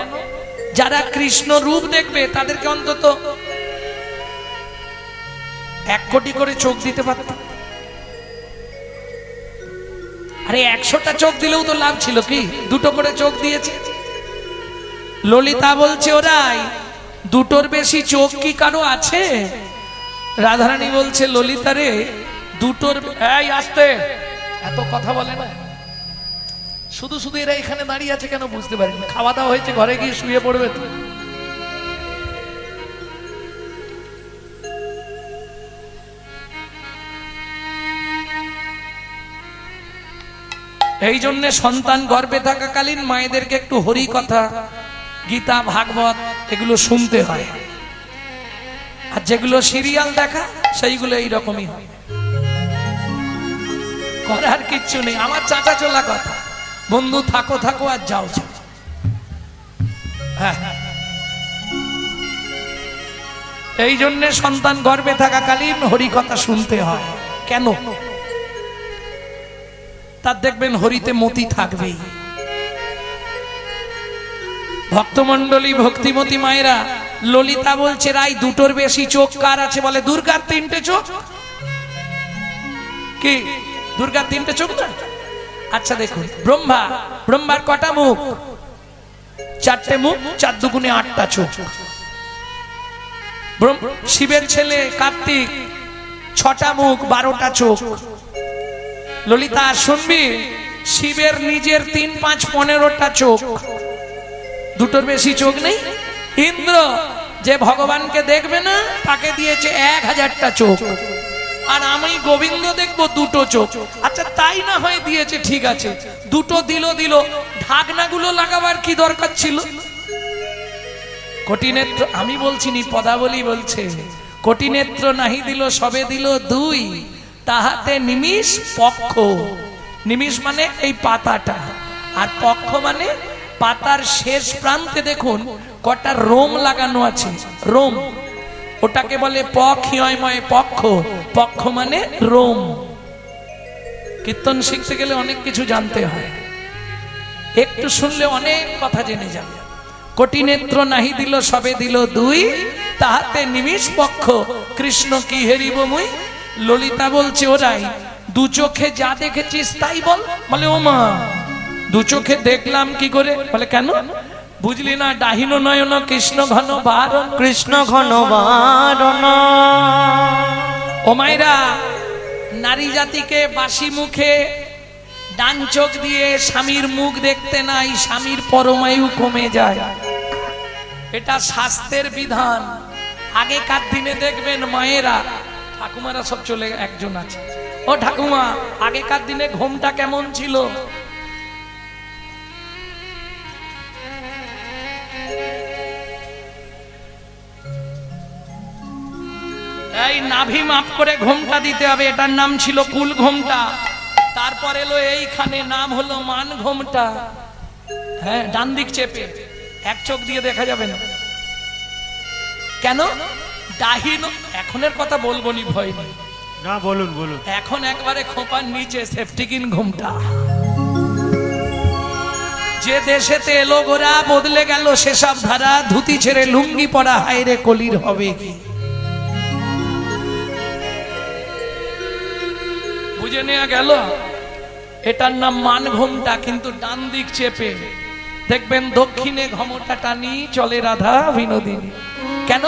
A: যারা কৃষ্ণ রূপ দেখবে তাদেরকে অন্তত 1 কোটি করে চোখ দিতে পারত। আরে 100টা চোখ দিলেও তো লাভ ছিল, কি 2টো করে চোখ দিয়েছে। ললিতা বলছে ওরাই 2টোর বেশি চোখ কি কারো আছে? রাধারানী বলছে ললিতা রে 2টোর এই আসতে এত কথা বলে না, শুধু শুধু এরা এখানে দাঁড়িয়ে আছে কেন বুঝতে পারিনি। খাওয়া দাওয়া হয়েছে, ঘরে গিয়ে শুয়ে পড়বে তো। এই জন্য সন্তান গর্ভে থাকাকালীন মায়েদেরকে একটু হরি কথা, গীতা, ভাগবত এগুলো শুনতে হয়। আর যেগুলো সিরিয়াল দেখা সেইগুলো এইরকমই হয়, করার কিচ্ছু নেই। আমার চাচা চলা কথা, বন্ধু থাকো থাকো আর যাও যাও। হ্যাঁ, এই জন্য সন্তান গর্ভে থাকাকালীন হরি কথা শুনতে হয়। কেন? তার দেখবেন হরিতে মতি থাকবেই। ভক্তমন্ডলী, ভক্তিমতী মায়েরা, ললিতা বলছে রাই 2টোর বেশি চোখ কার আছে? বলে দুর্গার 3টে চোখ। কি দুর্গার 3টে চোখ না? আচ্ছা দেখুন, ব্রহ্মার কটা মুখ? 4টে মুখ, 4 দুগুণে 8টা চোখ। শিবের ছেলে কার্তিক 6টা মুখ, 12টা চোখ। ললিতা শুনবি, শিবের নিজের 3, 5, 15টা চোখ, 2টোর বেশি চোখ নেই। ইন্দ্র যে ভগবানকে দেখবে না তাকে দিয়েছে 1000টা চোখ। আর আমি গোবিন্দ দেখবো 2টো চোখ। আচ্ছা তাই না হয় দিয়েছে, ঠিক আছে, 2টো দিল, ঢাকনাগুলো লাগাবার কি দরকার ছিল? কোটি নেত্র, আমি বলছিনি পদাবলী বলছে, কোটি নেত্র নাহি দিল সবে দিল দুই, তাহাতে নিমিষ পক্ষ। নিমিষ মানে এই পাতাটা, আর পক্ষ মানে পাতার শেষ প্রান্তে দেখুন কটা রোম লাগানো আছে, রোম, ওটাকে বলে পক্ষময় পক্ষ। পক্ষ মানে রোম। কীর্তন শিখতে গেলে অনেক কিছু জানতে হয়, একটু শুনলে অনেক কথা জেনে যাবে। কোটি নেত্র নাহি দিল সবে দিল দুই, তাহাতে নিমিষ পক্ষ, কৃষ্ণ কি হেরিব মুই। ললিতা বলছে ওরাই, দু চোখে যা দেখেছিস তাই বল। বলে ও মা, দু চোখে দেখলাম কি করে? বলে কেন বুঝলি না? ডাহিন নয়ন কৃষ্ণ ঘন বারণ,
B: কৃষ্ণ ঘন বারণ।
A: ও মায়েরা, নারী জাতিকে বাসি মুখে ডান চোখ দিয়ে স্বামীর মুখ দেখতে নাই, স্বামীর পরমায়ু কমে যায়। এটা শাস্ত্রের বিধান। আগেকার দিনে দেখবেন মায়েরা, ঠাকুমারা সব চলে, একজন আছে, ও ঠাকুমা, আগেকার দিনে ঘুমটা কেমন ছিল? এই নাভি মাপ করে ঘোমটা দিতে হবে, এটার নাম ছিল কুল ঘোমটা। তারপর এলো এইখানে নাম হলো মান ঘোমটা। হ্যাঁ, ডান দিক চেপে, এক চোখ দিয়ে দেখা যাবে না। কেন? ডাহিন, এখনের কথা বলবো নি, ভয় নেই।
D: না, বলুন বলুন।
A: এখন একবারে খোপার নিচে সেফটিকিন ঘোমটা। যে দেশেতে এলো গোরা বদলে গেল সেসব ধারা, ধুতি ছেড়ে লুঙ্গি পরা হায়রে কলির হবে কি? বুঝে নেওয়া গেল? এটার নাম মান ঘোমটা, কিন্তু ডান দিক চেপে। দেখবেন দক্ষিণে ঘমটা টানি চলে রাধা বিনোদিনী। কেন?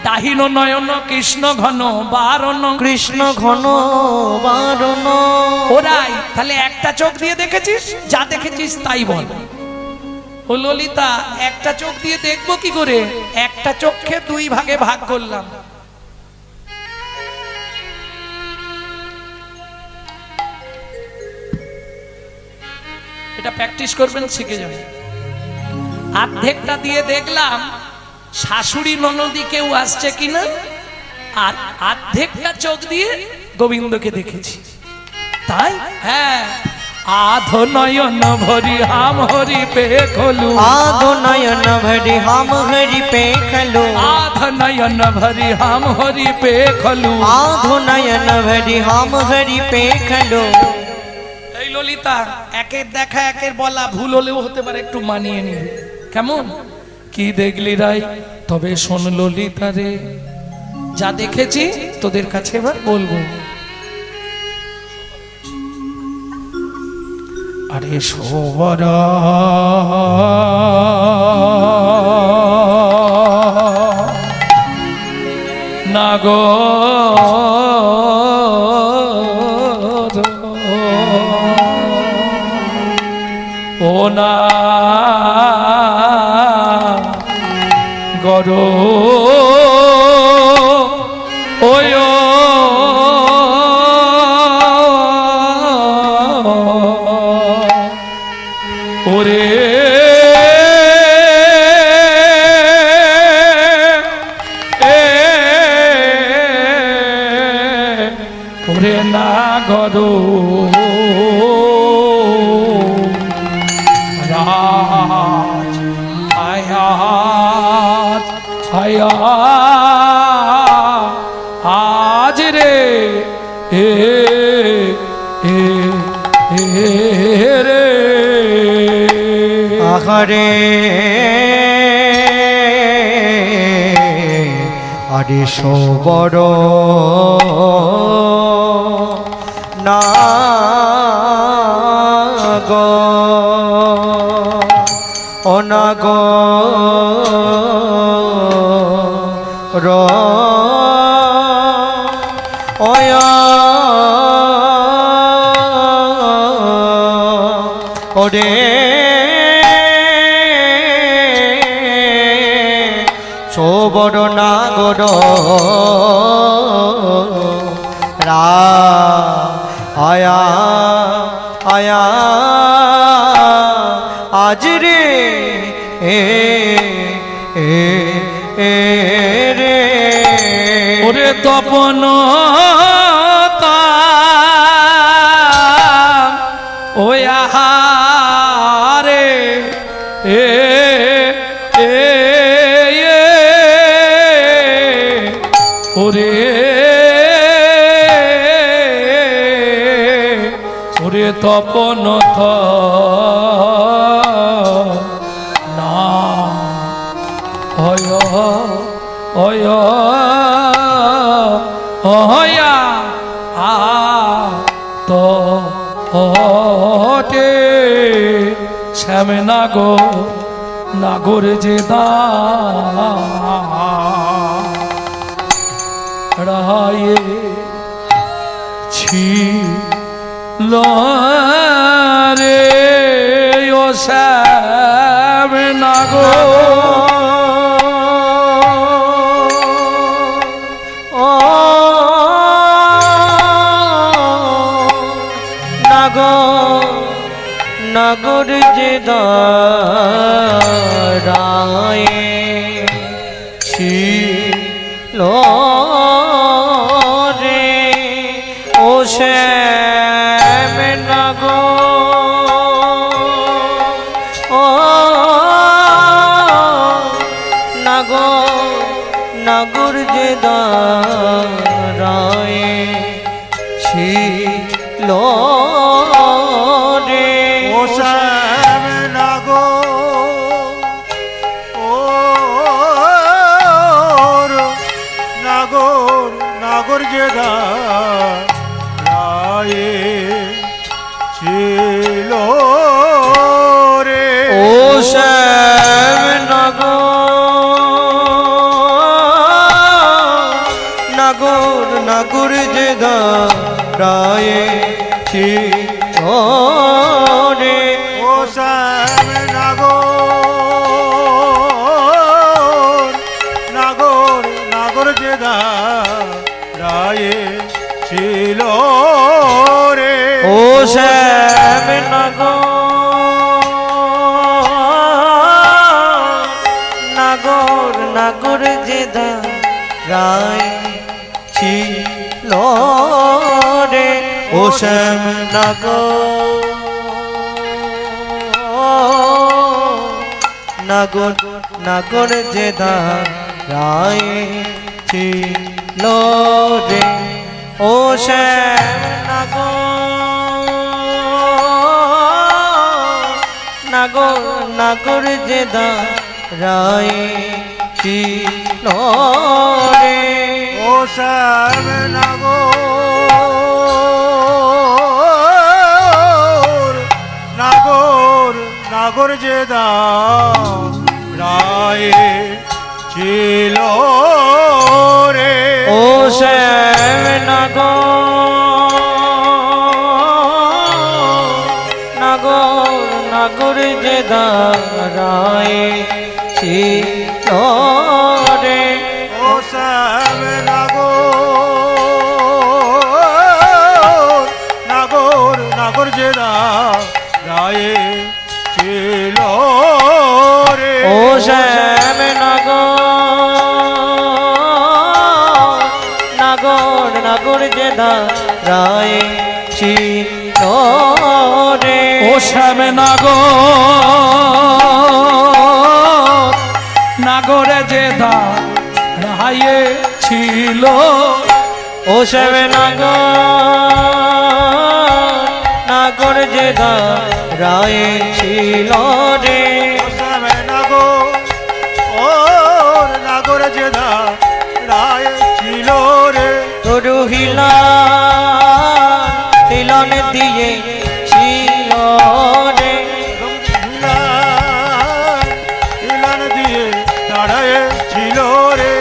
A: ডাহিন নয়ন কৃষ্ণ ঘন বারণ,
B: কৃষ্ণ ঘন বারণ।
A: ওরাই। তাহলে একটা চোখ দিয়ে দেখেছিস, যা দেখেছিস তাই বল। ও ললিতা, একটা চোখ দিয়ে দেখবো কি করে? একটা চোখকে দুই ভাগে ভাগ করলাম। এটা প্র্যাকটিস করবেন, শিখে যাবেন। অর্ধেকটা দিয়ে দেখলাম শাশুড়ি ননদি কেউ আসছে কিনা, আর অর্ধেকটা চোখ দিয়ে গোবিন্দকে দেখেছি। তাই? হ্যাঁ। আধো নয়ন ভরি হাম হরি পে খোলু,
B: আধো নয়ন ভরি হাম হরি পে খলু,
A: আধো নয়ন ভরি হাম হরি পে খোলু,
B: আধো নয়ন ভরি হাম হরি পে খলু।
A: এই ললিতা, একের দেখা একের বলা ভুল হলেও হতে পারে, একটু মানিয়ে নিবি। কেমন? কি দেখলি রাই? তবে শোন ললিতা রে, যা দেখেছি তোদের কাছে এবার বলবো। আরে সবর নাগর ও না গর ওয় ওরে ওরে না গর রাজ আয়াত আয়া আজ রে এ এ রে
B: আহারে আরে সবর না গো অনাগ র অয়া ওরে সবর নাগর রা আয়া আয়া আজ রে রে
A: ওরে তপন ও আহারে এ ওরে ওরে তপন না হয় হয় হয়া আ তো হটে শ্যামে নাগর যে দাঁড়ায়ে ছিল রে ও শ্যাম
B: নাগর যে দাঁড়ায়ে ছিল রে ও শ্যাম নাগর যে দাঁড়ায়ে ছিল রে
D: ও শ্যাম নাগর যে দাঁড়ায়ে ছিল রে
B: ও শ্যাম নাগর যে দাঁড়ায়ে ছিল রে
D: ও শ্যাম নাগর যে দাঁড়ায়ে ছিল রে
B: ও শ্যাম নাগর যে দাঁড়ায়ে ছিল রে ও শ্যাম নাগর যে দাঁড়ায়ে ছিল রে ও শ্যাম নাগর যে দাঁড়ায়ে ছিল রে
D: ও শ্যাম নাগর যে দাঁড়ায়ে ছিল রে
B: ও শ্যাম নাগর যে দাঁড়ায়ে ছিল রে
D: ও শ্যাম নাগর যে দাঁড়ায়ে ছিল রে
B: ও শ্যাম নাগর যে দাঁড়ায়ে ছিল রে
A: ও শ্যাম নাগরে যে দাঁড়ায়ে ছিল
B: ও শ্যাম নাগর যে দাঁড়ায়ে ছিল রে
D: ও শ্যাম নাগর যে দাঁড়ায়ে ছিল রে
B: তরু হিলন দিয়ে ছিল রে
D: ইলান দিয়ে দাঁড়ায়ে ছিল রে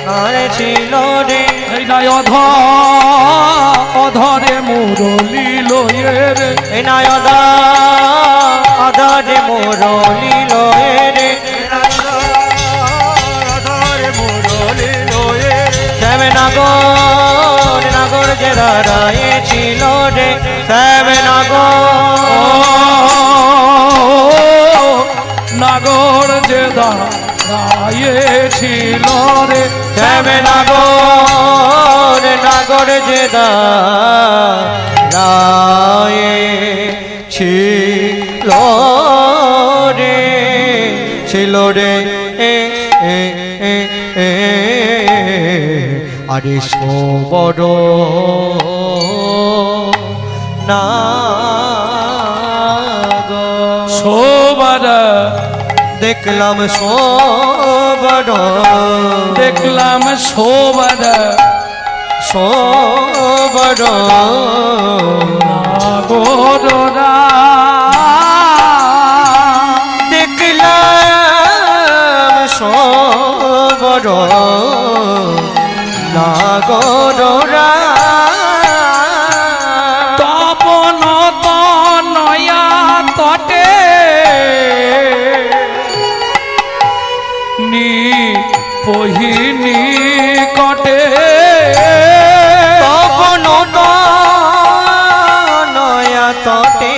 B: দাঁড়ায়ে ছিল রে
A: এই নাই অধরে মুরলি লয়ে রে
B: এই নাই অধরে মুরলি লয়ে রে শ্যাম নাগর যে দাঁড়ায়ে ছিল রে শ্যাম নাগর
A: দাঁড়িয়েছিল রে
B: শ্যামে নাগর নাগর যে দাঁড়ায়ে ছিল রে ছিল রে আরে সবর নাগর
A: শোবার
B: দেখলাম সবর
A: দেখলাম শোবার
B: সবর
A: নাগররা
B: দেখলাম সবর নাগররা
A: তপন তনয়া তটে নি পহিনী কটে
B: তপন নয়া তটে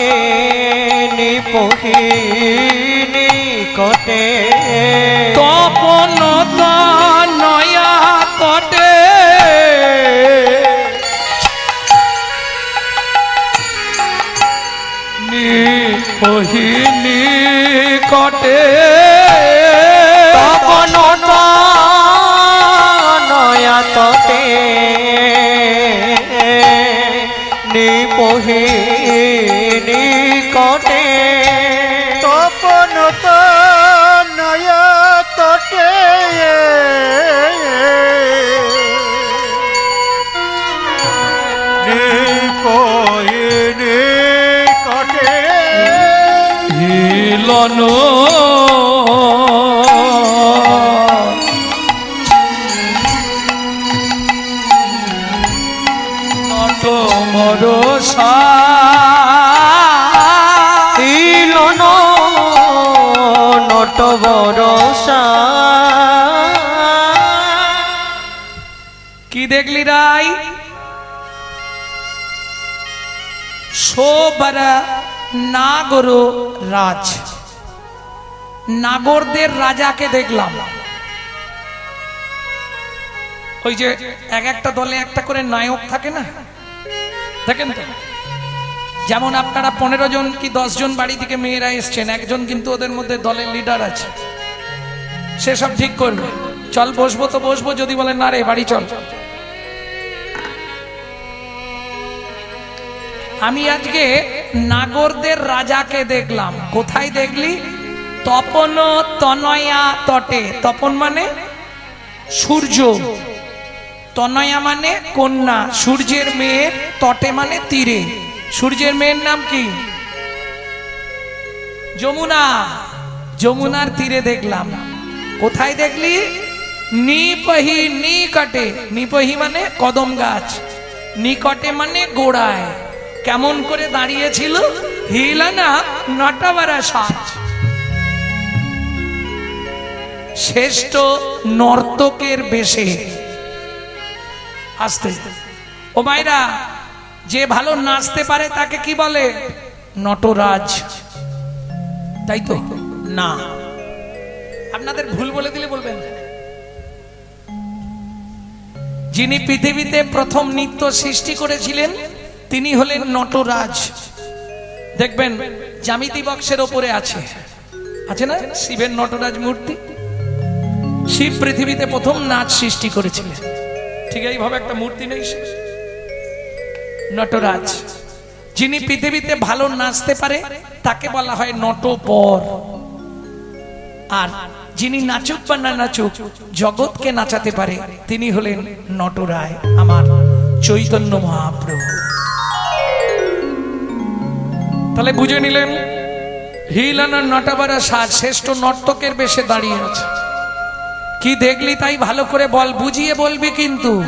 B: নিপহিনী কটে
A: তপন তনয়া তটে নি পহিনী কটে
B: তপন নয়া তটে নিপহিনী কটে
D: তপন নয়া তটে নিপহিনী কটে
A: হিলন নট মরসা
B: তিলন নট বরসা
A: কি দেখলি রাই সোবার নাগর রাজ নাগরদের রাজাকে দেখলাম ওই যে এক একটা দলে একটা করে নায়ক থাকে না দেখেন তো যেমন আপনারা 15 জন কি 10 জন বাড়ি থেকে মেয়েরা এসছেন একজন কিন্তু ওদের মধ্যে দলের লিডার আছে সে সব ঠিক করবে চল বসবো তো বসবো যদি বলে না রে বাড়ি চল আমি আজকে নাগরদের রাজাকে দেখলাম কোথায় দেখলি তপন তনয়া তটে তপন মানে সূর্য তনয়া মানে কন্যা সূর্যের মেয়ের তটে মানে তীরে সূর্যের মেয়ের নাম কি যমুনা যমুনার তীরে দেখলাম কোথায় দেখলি নিপহি নিকটে নিপহি মানে কদম গাছ নিকটে মানে গোড়ায় কেমন করে দাঁড়িয়েছিল হিলানা নটাবারা সাজ শ্রেষ্ঠ নর্তকের বেশে আসতে ও মাইরা যে ভালো নাচতে পারে তাকে কি বলে নটরাজ তাই তো না আপনাদের ভুল বলে দিলে বলবেন যিনি পৃথিবীতে প্রথম নৃত্য সৃষ্টি করেছিলেন তিনি হলেন নটরাজ দেখবেন জ্যামিতি বক্সের ওপরে আছে আছে না শিবের নটরাজ মূর্তি শিব পৃথিবীতে প্রথম নাচ সৃষ্টি করেছিলেন ঠিক এইভাবে একটা মূর্তি নেই নটরাজ যিনি পৃথিবীতে ভালো নাচতে পারে তাকে বলা হয় নটবর আর যিনি নাচুক বা না নাচুক জগৎকে নাচাতে পারে তিনি হলেন নটরায় আমার চৈতন্য মহাপ্রভু তাহলে বুঝে নিলেন হিলানা নটাবারা সাজ শ্রেষ্ঠ নর্তকের বেশে দাঁড়িয়ে আছে কি দেখলি তাই ভালো করে বল বুঝিয়ে বলবি কিন্তু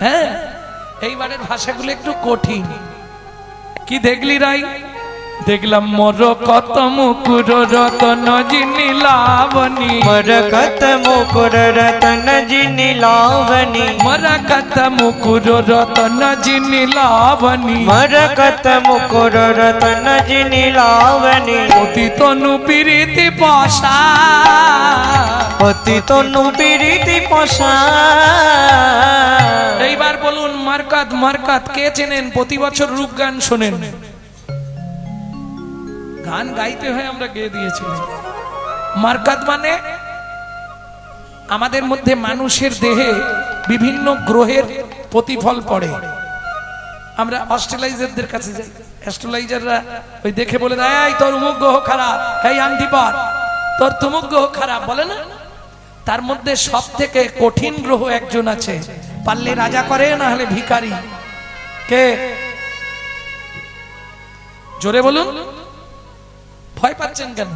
A: হ্যাঁ এইবারের ভাষাগুলো একটু কঠিন কি দেখলি রাই দেখলাম মোর কত মুকুর রতন জিনি লাবণী
B: मरकत मुकुर रतन जिनि लावनी
A: মোরা কত মুকুর রতন জিনি লাবণী
B: मरकत मुकुर रतन जिनि लावनी
A: অতি তনু প্রীতি পশা
B: অতি তনু প্রীতি পশা
A: এইবার বলুন মারকাত মারকাত কে চেনেন? প্রতি বছর রূপ গান শোনেন, গান গাইতে হয়, আমরা গেয়ে দিয়েছিলাম। মারকাত মানে আমাদের মধ্যে মানুষের দেহে বিভিন্ন গ্রহের প্রতিফল পড়ে। আমরা অস্ট্রেলাইজারদের কাছে যাই, অ্যাস্ট্রোলাইজাররা ওই দেখে বলে দেয় এই তোর অমুক গ্রহ খারাপ, এই আন্টিপাত তোর তমুক গ্রহ খারাপ, বলে না? তার মধ্যে সব থেকে কঠিন গ্রহ একজন আছে, পারলে রাজা করে না হলে ভিখারি। কে? জোরে বলুন, ভয় পাচ্ছেন কেন?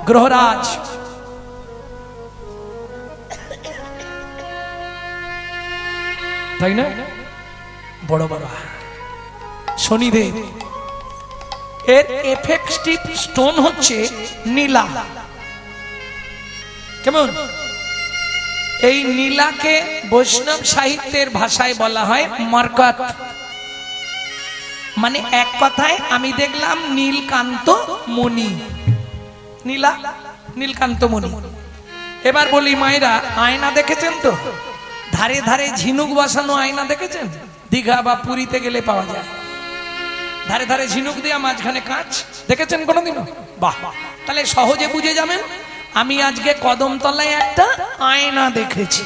A: গ্রহরাজ। তাই না? বড় বাবা শনিদেব। এর এফেক্টিভ স্টোন হচ্ছে নীলা। কেমন? এই নীলাকে বৈষ্ণব সাহিত্যের ভাষায় বলা হয় মারকাত। মানে এক কথায় আমি দেখলাম নীলকান্ত মণি, নীলা নীলকান্ত মণি। এবার বলি মায়েরা, আয়না দেখেছেন তো? ধারে ধারে ঝিনুক বসানো আয়না দেখেছেন? দীঘা বা পুরীতে গেলে পাওয়া যায়, ধারে ধারে ঝিনুক দেয়া, মাঝখানে কাঁচ। দেখেছেন কোনোদিনও? বাহ, তাহলে সহজে বুঝে যাবেন। আমি আজকে কদমতলায় একটা আয়না দেখেছি।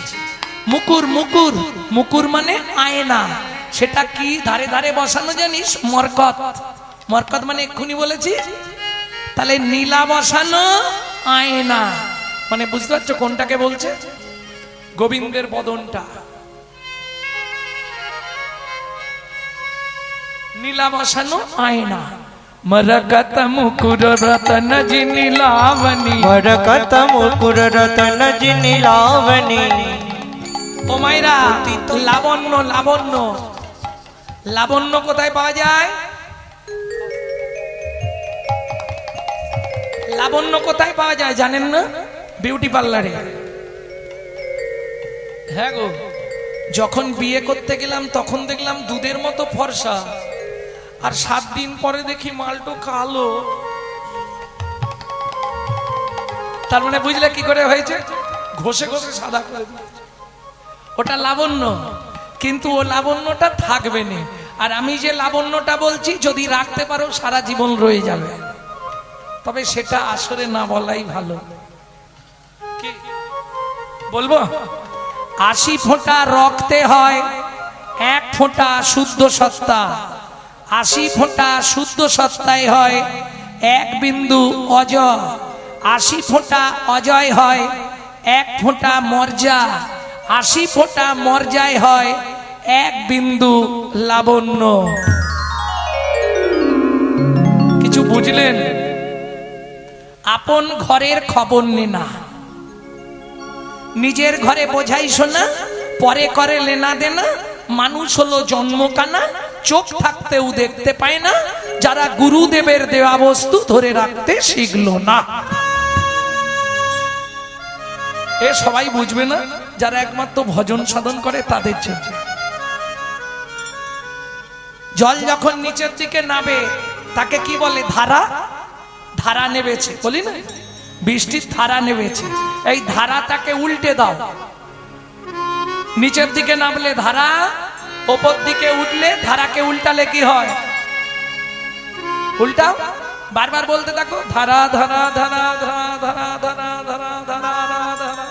A: মুকুর মুকুর মুকুর মানে আয়না। সেটা কি ধারে ধারে বসানো জানিস? মরকত। মরকত মানে এক্ষুনি বলেছি। তাহলে নীলা বসানো আয়না মানে বুঝতে পারছো কোনটাকে বলছে? গোবিন্দের বদনটা। নীলা বসানো আয়না। মরকত মুকুর রতন জিনি লাবণী
B: मरकत मुकुर रतन जिनि लावनी
A: ও মাইরা, লাবণ্য লাবণ্য লাবণ্য কোথায় পাওয়া যায়? লাবণ্য কোথায় পাওয়া যায় জানেন না? বিউটি পার্লারে। হ্যাঁ গো, যখন বিয়ে করতে গেলাম তখন দেখলাম দুধের মতো ফর্সা, আর 7 দিন পরে দেখি মালটো কালো। তার মানে বুঝলে কি করে হয়েছে? ঘষে ঘষে সাদা করে দিয়েছে। ওটা লাবণ্য, কিন্তু ও লাবণ্যটা থাকবে না। আর আমি যে লাবণ্যটা বলছি, যদি রাখতে পারো সারা জীবন রয়ে যাবে। তবে সেটা আসরে না বলাই ভালো। কি বলবো? 80 ফোঁটা রক্তে হয় 1 ফোঁটা শুদ্ধ সত্তা। 80 ফোঁটা শুদ্ধ সত্তায় হয় 1 বিন্দু অজয়। 80 ফোঁটা অজয় হয় 1 ফোঁটা মর্যা। 80 ফোঁটা মর্যায় হয় 1 বিন্দু লাবণ্য। কিছু বুঝলেন? আপন ঘরের খবর নে না, নিজের ঘরে বোঝাই শোনা, পরে করে লেনা দেনা। মানুষ হলো জন্মকানা, চোখ থাকতেও দেখতে পায় না। যারা গুরুদেবের দেওয়া বস্তু ধরে রাখতে শিখলো না, এ সবাই বুঝবে না। যারা একমাত্র ভজন সাধন করে তাদের জন্য। জল যখন নিচের দিকে নামে তাকে কি বলে? ধারা। ধারা নেমেছে, বলি না? বৃষ্টির ধারা নেমেছে, এই ধারাটাকে উল্টে দাও। নিচের দিকে নামলে ধারা, ওপর দিকে উঠলে ধারাকে উল্টালে কি হয়? উল্টাও, বারবার বলতে থাকো ধারা ধারা ধারা ধারা ধারা ধারা ধারা ধারা ধারা।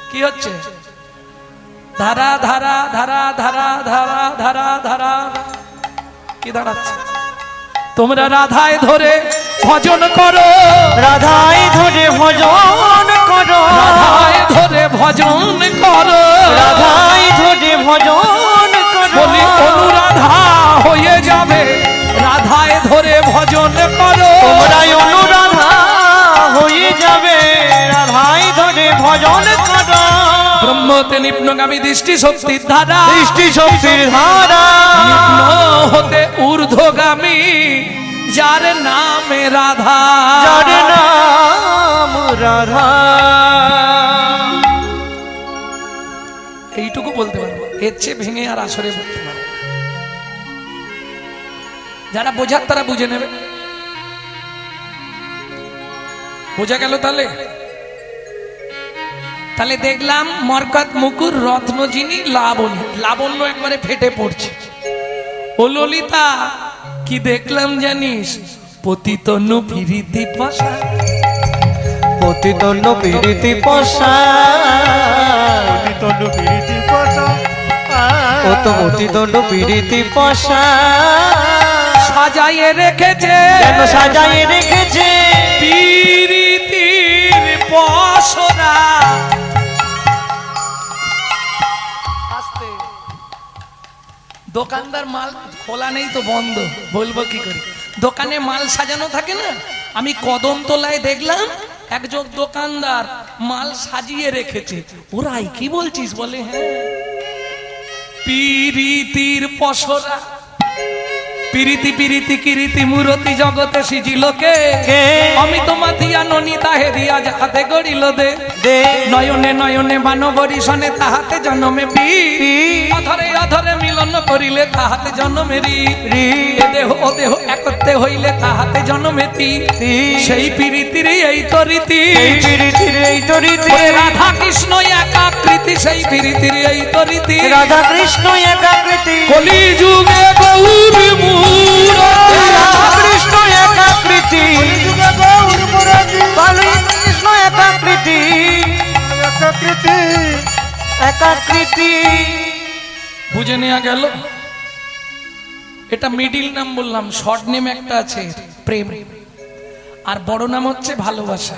A: কি হচ্ছে? ধারা ধারা ধারা ধারা ধারা ধারা ধারা। কি দাঁড়াচ্ছে? তোমরা রাধায় ধরে ভজন করো,
B: রাধাই ধরে ভজন করো,
A: রাধায় ধরে ভজন করো,
B: রাধাই ধরে ভজন করো।
A: বলি অনুরাধা হয়ে যাবে, রাধায় ধরে ভজন করো।
B: তোমরা অনুরাধা হয়ে যাবে, রাধাই ধরে ভজন করো।
A: ব্রহ্মতে নিম্নগামী দৃষ্টি শক্তির ধারা,
B: দৃষ্টি শক্তির ধারা,
A: নিম্ন হতে ঊর্ধ্বগামী যার নামে রাধা,
B: যার নাম রাধা।
A: এইটুকু বলতে পারবো, এর চেয়ে ভেঙে আর আসরে বলতে পারবো না। যারা বোঝার তারা বুঝে নেবে। বোঝা গেল? তাহলে তাহলে দেখলাম মরকত মুকুর রত্ন যিনি লাবণী, লাবণ্য একবারে ফেটে পড়ছে। ও ললিতা কি দেখলাম জানিস? পতিতনু প্রীতি পাশা,
B: পতিতন্য পীড়িতি পশা,
D: তনু প্রীতি পশা,
B: কত পতিতন্য পীড়িতি পশা,
A: সাজাইয়ে রেখেছে
B: কেন সাজাই রেখেছে
A: প্রীতির পসরা। দোকানদার মাল খোলা নেই তো বন্ধ, বলবো কি করে? দোকানে মাল সাজানো থাকে না, আমি কদমতলায় দেখলাম একজন দোকানদার মাল সাজিয়ে রেখেছে। ওরাই কি বলছিস? বলে হ্যাঁ, প্রীতির পসরা। প্রীতি প্রীতি কিরীতি মূরতি জগতে সিজিল কে,
B: কে?
A: অমিত মাথিয়া ননিতা হেরিয়া যাহাতে গড়িল দে,
B: দে
A: নয়নে নয়নে বানবরী সনে তাহাতে জন্মে অধরে অধরে মিলন করিলে তাহাতে জন্মেরি, এ দেহ ও দেহ একত্রে হইলে তাহাতে জন্মেতি, সেই প্রীতির এই তো রীতি,
B: এই পীড়িতির এই তো রীতি,
A: ওরে রাধা কৃষ্ণ একাকৃতি, সেই প্রীতির এই তো রীতি,
B: রাধা কৃষ্ণ একাকৃতি,
A: কলি যুগে গৌর মূরতি,
B: রাধা কৃষ্ণ একাকৃতি,
D: গৌর মুরারি
B: বালুই কৃষ্ণ একাকৃতি,
D: একাকৃতি।
B: একাকৃতি।
A: বুঝে নেওয়া গেল? এটা মিডিল নাম বললাম, শর্ট নেম একটা আছে প্রেম, আর বড় নাম হচ্ছে ভালোবাসা।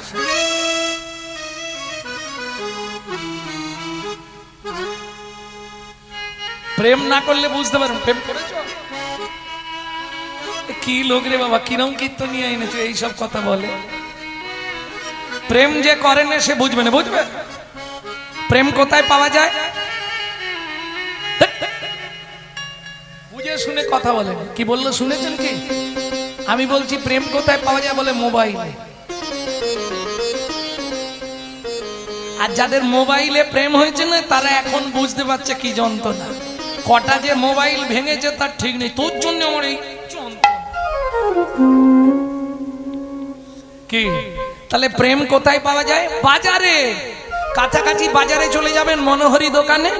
A: প্রেম না করলে বুঝতে পারেন প্রেম করেছো? কি লোক রে বাবা, কিরম কীর্তন নিয়ে এনেছো, এইসব কথা বলে। প্রেম যে করে না সে বুঝবে না, বুঝবে? প্রেম কোথায় পাওয়া যায়? বুঝে শুনে কথা বলেন। কি বললো শুনেছেন কি? আমি বলছি প্রেম কোথায় পাওয়া যায়, বলে মোবাইলে। আর যাদের মোবাইলে প্রেম হয়েছে না তারা এখন বুঝতে পারছে কি যন্ত্রণা। কটা যে মোবাইল ভেঙেছে তার ঠিক নেই, তোর জন্য আমার এই যন্ত্রণা। কি তাহলে প্রেম কোথায় পাওয়া যায়? বাজারে। কাছাকাছি বাজারে চলে যাবেন, মনোহরি দোকানে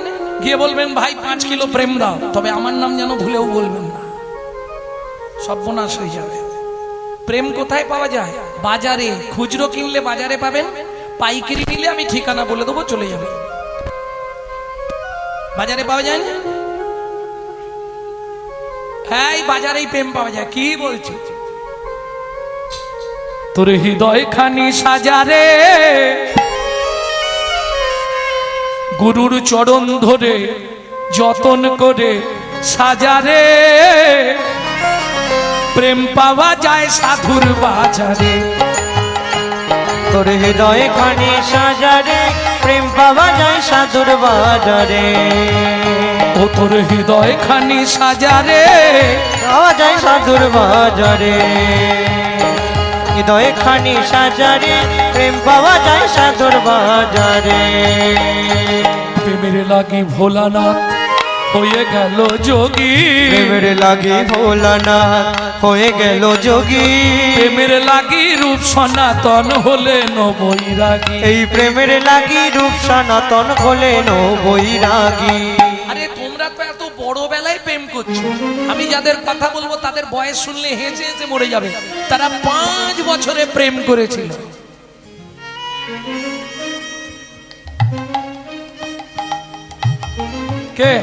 A: গিয়ে বলবেন ভাই 5 কিলো প্রেম দাও, তবে আমার নাম যেন ভুলেও বলবেন না, সর্বনাশ হয়ে যাবে। প্রেম কোথায় পাওয়া যায়? বাজারে। খুচরো কিনলে বাজারে পাবেন, পাইকারি নিলে আমি ঠিকানা বলে দেবো, চলে যাবে। বাজারে পাওয়া যায় না? হ্যাঁ, বাজারেই প্রেম পাওয়া যায়। কি বলছি? তোর হৃদয় খানি সাজারে গুরুর চরণ ধরে যতন করে সাজারে, প্রেম পাওয়া যায় সাধুর বাজারে।
B: তোর হৃদয় খানি সাজারে, প্রেম পাওয়া যায় সাধুর বাজারে।
A: ও তোর হৃদয় খানি সাজারে,
B: পাওয়া যায় সাধুর বাজারে। হৃদয় খানি সাজারে, প্রেম পাওয়া যায় সাধুর বাজারে।
A: প্রেমের লাগি ভোলানাথ হয়ে গেল যোগী,
B: প্রেমের লাগি ভোলানাথ হয়ে গেল যোগী।
A: প্রেমের লাগি রূপ সনাতন হলেন বৈরাগী।
B: এই প্রেমের লাগি রূপ সনাতন হলেন বৈরাগী।
A: আরে তোমরা তো এত বড় বেলায় প্রেম করছো, আমি যাদের কথা বলবো তাদের বয়স শুনলে হেসে হেসে মরে যাবে। তারা 5 বছরে প্রেম করেছিল। কে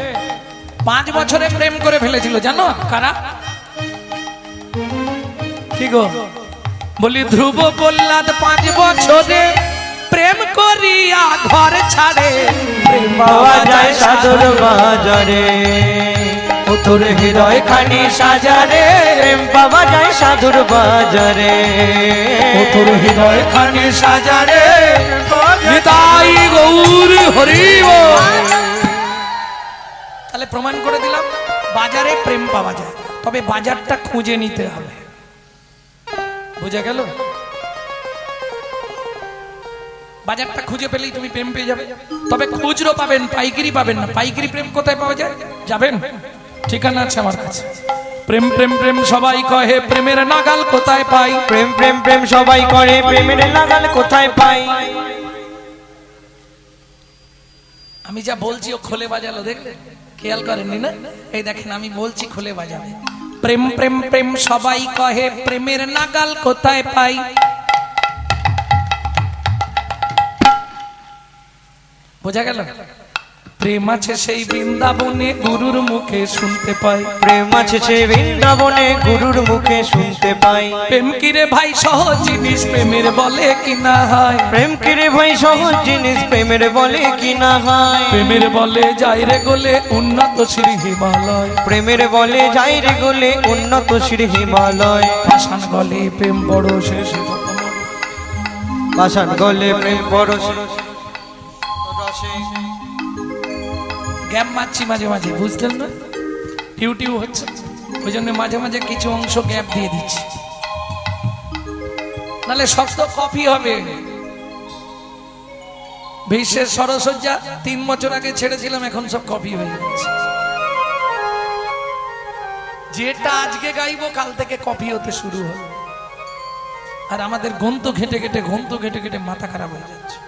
A: 5 বছরে প্রেম করে ফেলেছিল জানো? কারা? কি গো বলি? ধ্রুব প্রহ্লাদ 5 বছরে প্রেম করিয়া ঘর ছাড়ে, প্রেম
B: পাওয়া যায় সাধুর বাজারে। ও তোর হৃদয় খানি সাজারে, প্রেম পাওয়া যায় সাধুর বাজারে।
A: ও তোর হৃদয় খানি সাজারে, নিতাই গৌর হরি বল। তাহলে প্রমাণ করে দিলাম বাজারে প্রেম পাওয়া যায়, তবে বাজারটা খুঁজে নিতে হবে। বোঝা গেল? বাজারটা খুঁজে পেলেই তুমি প্রেম পেয়ে যাবে, তবে খুচরো পাবেন, পাইকারি পাবেন না। পাইকারি প্রেম কোথায় পাওয়া যায় যাবেন? ঠিকানা আছে আমার কাছে। প্রেম প্রেম প্রেম সবাই কহে, প্রেমের নাগাল কোথায় পাই?
B: প্রেম প্রেম প্রেম সবাই করে, প্রেমের নাগাল কোথায় পাই?
A: আমি যা বলছি ও খোলে বাজালো, দেখলে? খেয়াল করেননি না? এই দেখেন আমি বলছি খোলে বাজাবে। প্রেম প্রেম প্রেম সবাই কহে, প্রেমের নাগাল কোথায় পাই? বোঝা গেল? প্রেম আছে সেই বৃন্দাবনে, গুরুর মুখে শুনতে পাই।
B: প্রেম আছে সে বৃন্দাবনে, গুরুর মুখে শুনতে পাই।
A: প্রেম কিরে ভাই সহজ জিনিস, প্রেমের বলে কি না হয়?
B: প্রেম কিরে ভাই সহজ জিনিস, প্রেমের বলে কি না হয়?
A: প্রেমের বলে যাই রে গোলে উন্নত শ্রী হিমালয়।
B: প্রেমের বলে যাই রে গোলে উন্নত শ্রী হিমালয়।
A: পাষাণ গলে প্রেম বড় শেষ,
B: পাষাণ গলে প্রেম বড়
A: গ্যাপ মারছি মাঝে মাঝে, বুঝলেন না? টিউ টিউ হচ্ছে, ওই জন্য মাঝে মাঝে কিছু অংশ গ্যাপ দিয়ে দিচ্ছি, নাহলে শক্ত কপি হবে। বিশ্বের সরসজ্জা 3 বছর আগে ছেড়েছিলাম, এখন সব কপি হয়ে যাচ্ছে। যেটা আজকে গাইবো কাল থেকে কপি হতে শুরু হবে, আর আমাদের গন্ত ঘেটে ঘেটে মাথা খারাপ হয়ে যাচ্ছে।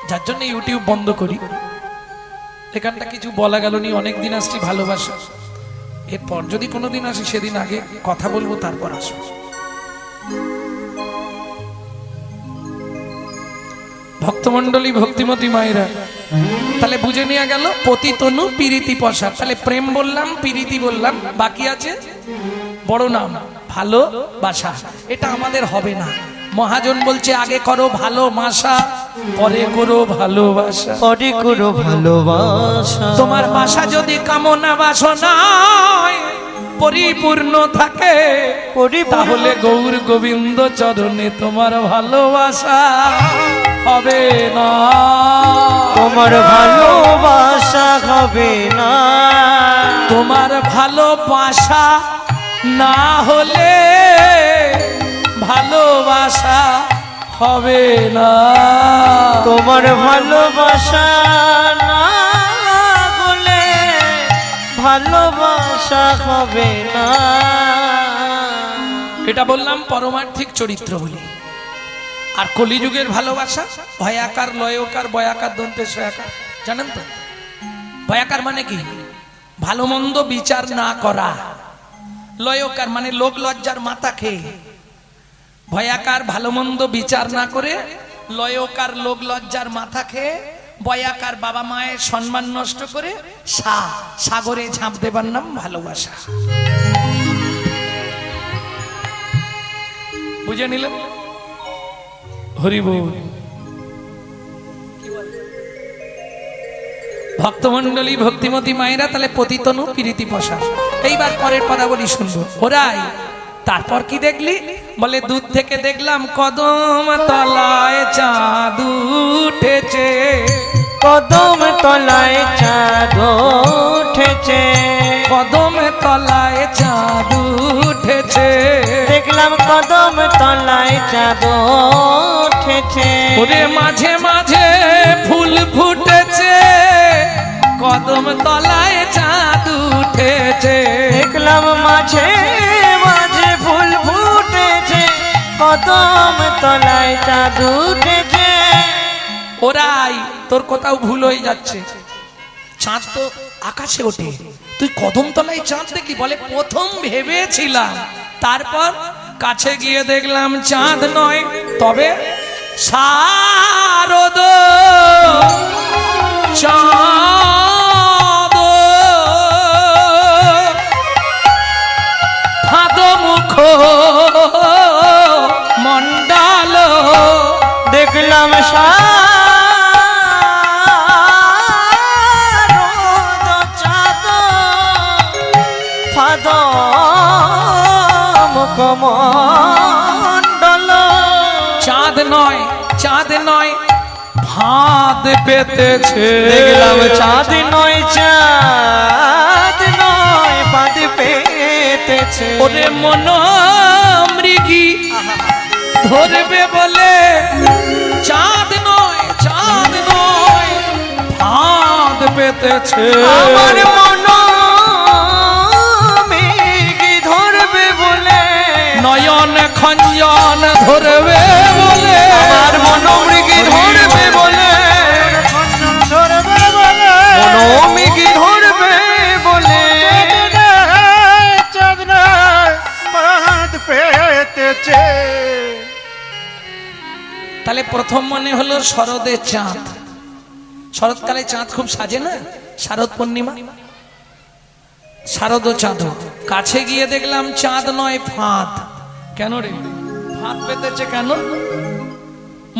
A: যার জন্য ইউটিউব বন্ধ করি। এখানটা কিছু বলা গেল নি, অনেকদিন আসছি ভালোবাসা, এরপর যদি কোনোদিন আসি সেদিন আগে কথা বলবো, তারপর আসবো। ভক্তমন্ডলী, ভক্তিমতী মায়েরা, তাহলে বুঝে নেওয়া গেল পতি তনু পিরিতি পশা। তাহলে প্রেম বললাম, পিরিতি বললাম, বাকি আছে বড় নাম ভালোবাসা। এটা আমাদের হবে না। মহাজন বলছে আগে করো ভালোবাসা, পরে করো ভালোবাসা।
B: পরে করো ভালোবাসা।
A: তোমার বাসা যদি কামনা বাসনায় পরিপূর্ণ থাকে, তাহলে গৌর গোবিন্দ চরণে তোমার ভালোবাসা হবে না।
B: তোমার ভালোবাসা হবে না।
A: তোমার ভালোবাসা না হলে ভালোবাসা হবে না।
B: তোমার ভালোবাসা না হলে ভালোবাসা হবে না।
A: এটা বললাম পরমার্থিক চরিত্র বলি। আর কলিযুগের ভালোবাসা ভয়াকার, লয়কার, বয়াকার, দন্তে সয়াকার, জানেন তো? ভয়াকার মানে কি? ভালো মন্দ বিচার না করা। লয়কার মানে লোক লজ্জার মাথা খেয়ে। ভয়াকার ভালো মন্দ বিচার না করে, লয়কার লোক লজ্জার মাথা খেয়ে, বয়াকার বাবা মায়ের সম্মান নষ্ট করে সাগরে ঝাঁপ দেবার নাম ভালোবাসা। বুঝে নিলেন? হরি বল। ভক্তমন্ডলী, ভক্তিমতী মায়েরা, তাহলে পতিতনু প্রীতি পশা। এইবার পরের পদাবলী শুনবো। ওরাই তারপর কি দেখলি? বলে দুধ থেকে দেখলাম কদম তলায় চাঁদ উঠেছে।
B: কদম তলায় চাঁদ উঠেছে।
A: কদম তলায় চাঁদ উঠেছে।
B: দেখলাম কদম তলায় চাঁদ উঠেছে।
A: ওরে মাঝে মাঝে ফুল ফুটেছে, কদম তলায় চাঁদ উঠেছে।
B: দেখলাম মাঝে মাঝে ফুল ফুটেছে, কদম তলায় চাঁদ উঠেছে।
A: ওরাই তোর কোথাও ভুল হয়ে যাচ্ছে। চাঁদ তো আকাশে ওঠে, তুই কদম তলায় চাঁদ দেখলি? বলে প্রথম ভেবেছিলাম, তারপর কাছে গিয়ে দেখলাম চাঁদ নয়, তবে শারদ চাঁদ ফাদ মুখ মন্ডাল।
B: দেখলাম শারদ চাঁদ ফাদ মুখ মন্ডল।
A: চাঁদ নয়, চাঁদ নয়, ভাঁদ পেতেছে।
B: দেখলাম চাঁদ নয়, চাঁদ নয়, ফাঁদ পেতেছে। পেতেছে
A: ওরে মন মৃগী ধরবে বলে চাঁদ নয় ফাঁদ পেতেছে
B: আমার মন মৃগী ধরবে বলে
A: নয়ন খঞ্জন ধরবে বলে
B: আমার মন মৃগী ধরবে বলে
D: খঞ্জন ধরবে বলে
B: মন মৃগী ধরবে বলে
D: চাঁদ বাঁধ পেতেছে।
A: তাহলে প্রথম মনে হলো শরদের চাঁদ, শরৎকালে চাঁদ খুব সাজে না, শারদ পূর্ণিমা, শারদ চাঁদ। কাছে গিয়ে দেখলাম চাঁদ নয় ফাঁদ। কেন রে ফাঁদ পেতেছে কেন?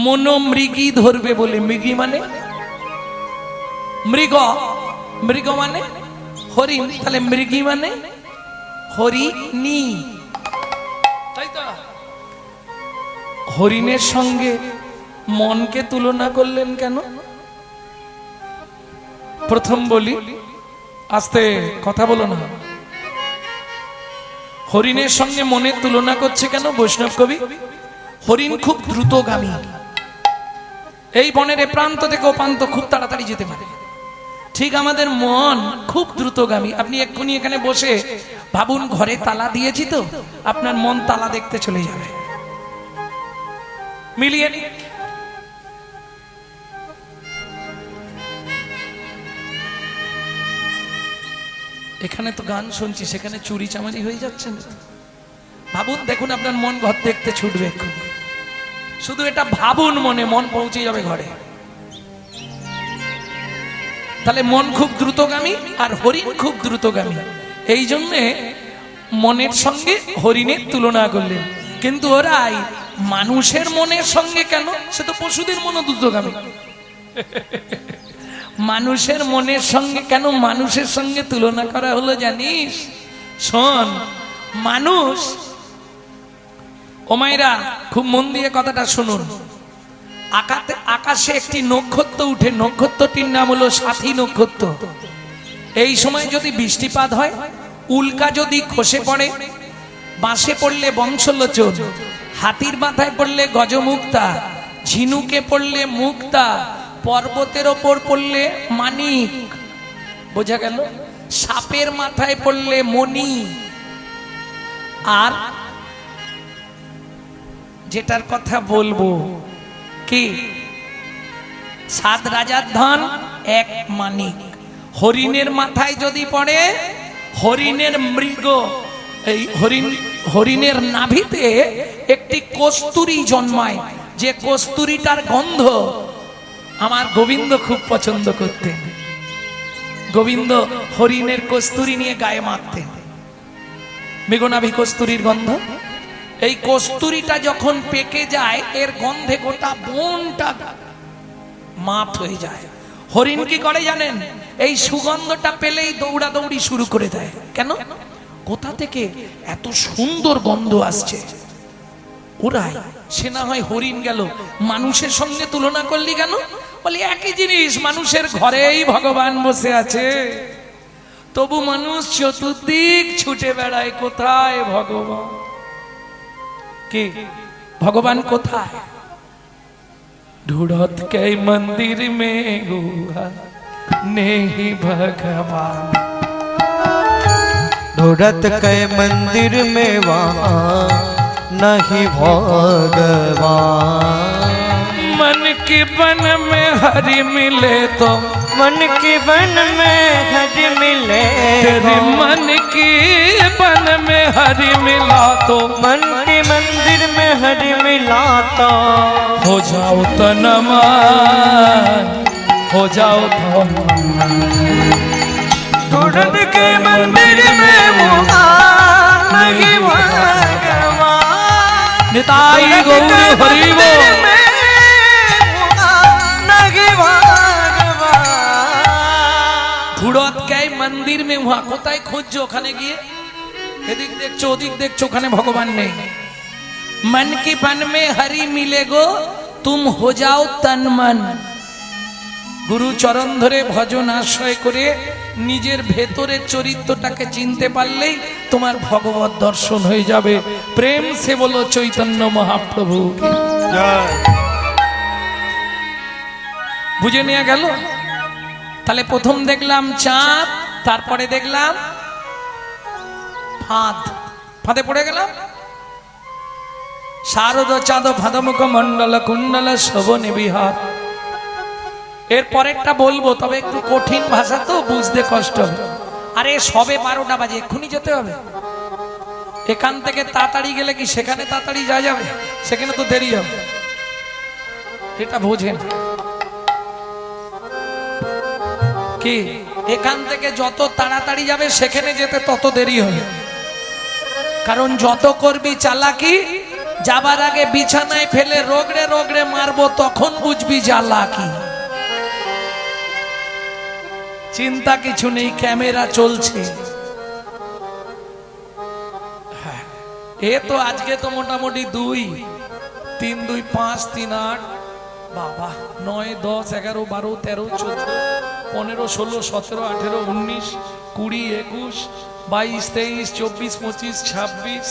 A: মন মৃগী ধরবে বলে। মৃগী মানে মৃগ, মৃগ মানে হরিণ, তাহলে মৃগী মানে হরিণী, তাই তো? হরিণের সঙ্গে মনকে তুলনা করলেন কেন? প্রথম বলি, আস্তে কথা বলো না। হরিণের সঙ্গে মনের তুলনা করছে কেন বৈষ্ণব কবি? হরিণ খুব দ্রুতগামী, এই বনের এ প্রান্ত থেকে ও প্রান্ত খুব তাড়াতাড়ি যেতে পারে। ঠিক আমাদের মন খুব দ্রুতগামী। আপনি এক্ষুনি এখানে বসে ভাবুন ঘরে তালা দিয়েছি তো, আপনার মন তালা দেখতে চলে যাবে। মিলিয়ে নি। এখানে তো গান শুনছি, সেখানে চুরি চামারি হয়ে যাচ্ছে না? ভাবুন, দেখুন আপনার মন ঘর দেখতে ছুটবে এখন। শুধু এটা ভাবুন, মনে মন পৌঁছে যাবে ঘরে। তাহলে মন খুব দ্রুতগামী আর হরিণ খুব দ্রুতগামী, এই জন্যে মনের সঙ্গে হরিণের তুলনা করলেন। কিন্তু ওরাই মানুষের মনের সঙ্গে কেন? সে তো পশুদের মনও দ্রুতগামী। মানুষের মনের সঙ্গে কেন মানুষের সঙ্গে তুলনা করা হলো জানিস? শোন, মানুষ, ও মায়েরা খুব মন দিয়ে কথাটা শুনুন। আকাশে একটি নক্ষত্র উঠে, নক্ষত্রটির নাম হলো সাথী নক্ষত্র। এই সময় যদি বৃষ্টিপাত হয়, উল্কা যদি খসে পড়ে, বাঁশে পড়লে বংশলোচন, হাতির মাথায় পড়লে গজমুক্তা, ঝিনুকে পড়লে মুক্তা, পর্বতের ওপর পড়লে মানিক, বোঝা গেল? সাপের মাথায় পড়লে মণি, আর যেটার কথা বলবো কি, 7 রাজার ধন 1 মানিক। হরিণের মাথায় যদি পড়ে, হরিণের মৃগ, এই হরিণের নাভিতে একটি কস্তুরী জন্মায়, যে কস্তুরীটার গন্ধ আমার গোবিন্দ খুব পছন্দ করতেন। গোবিন্দ হরিণের কস্তুরী নিয়ে গায়ে মাখতেন, মৃগনাভি কস্তুরীর গন্ধ। এই কস্তুরীটা যখন পেকে যায়, এর গন্ধে গোটা বনটা মাত হয়ে যায়। হরিণ কি করে জানেন? এই সুগন্ধটা পেলেই দৌড়াদৌড়ি শুরু করে দেয়। কেন? কোথা থেকে এত সুন্দর গন্ধ আসছে? ওরাই। সে না হয় হরিণ গেল, মানুষের সঙ্গে তুলনা করলি কেন? বলি একই জিনিস, মানুষের ঘরেই ভগবান বসে আছে, তবু মানুষ চতুর্দিক ছুটে বেড়ায়, কোথায় ভগবান? কি ভগবান কোথায়? ढूंढत के मंदिर में हुआ नहीं भगवान,
B: ढूंढत के मंदिर में वहाँ नहीं भगवान।
A: मन के बन में हरि मिले तो,
B: मन के बन में हरि मिले
A: तेरे मन के बन में हरि मिला तो,
B: मन के मंदिर में हरि मिलाता
A: हो जाओ तनमान, हो जाओ तनमान।
B: ढूंढत के मंदिर में वहाँ नहीं भगवान।
A: निताई गौर हरि बोल। ढूंढत के मंदिर में वहाँ, কোথায় খুঁজছো? ওখানে গিয়ে এদিক দেখছো, ওদিক দেখছো, ওখানে ভগবান নেই। मन के बन में हरि मिलेगो, तुम हो जाओ तन मन। गुरु चरण धरे भजन आश्रय करे নিজের ভেতরের চরিত্রটাকে চিনতে পারলেই তোমার ভগবত দর্শন হয়ে যাবে। প্রেম সে বলো চৈতন্য মহাপ্রভু।
D: জয়।
A: বুঝে নিয়ে গেল? তাহলে প্রথম দেখলাম চাঁদ, তারপরে দেখলাম ফাঁদ, ফাঁদে পড়ে গেলাম। শারদ চাঁদ ফাদমুখ মন্ডল কুণ্ডল শোভনে বিহার। এর পরেরটা বলবো, তবে একটু কঠিন ভাষা তো বুঝতে কষ্ট হবে। আরে সবে 12টা বাজে, এক্ষুনি যেতে হবে। এখান থেকে তাড়াতাড়ি গেলে কি সেখানে তাড়াতাড়ি যাওয়া যাবে? সেখানে তো দেরি হবে, এটা বোঝেন কি? এখান থেকে যত তাড়াতাড়ি যাবে সেখানে যেতে তত দেরি হবে। কারণ যত করবি চালাকি, যাবার আগে বিছানায় ফেলে রোগড়ে রোগড়ে মারবো, তখন বুঝবি জ্বালা কি। চিন্তা কিছু নেই, ক্যামেরা চলছে। হ্যাঁ, এ তো আজকে তো মোটামুটি 2, 3, 2, 5, 3, 8, বাবা 9, 10, 11, 12, 13, 14, 15, 16, 17, 18, 19, 20, 21, 22, 23, 24, 25, 26।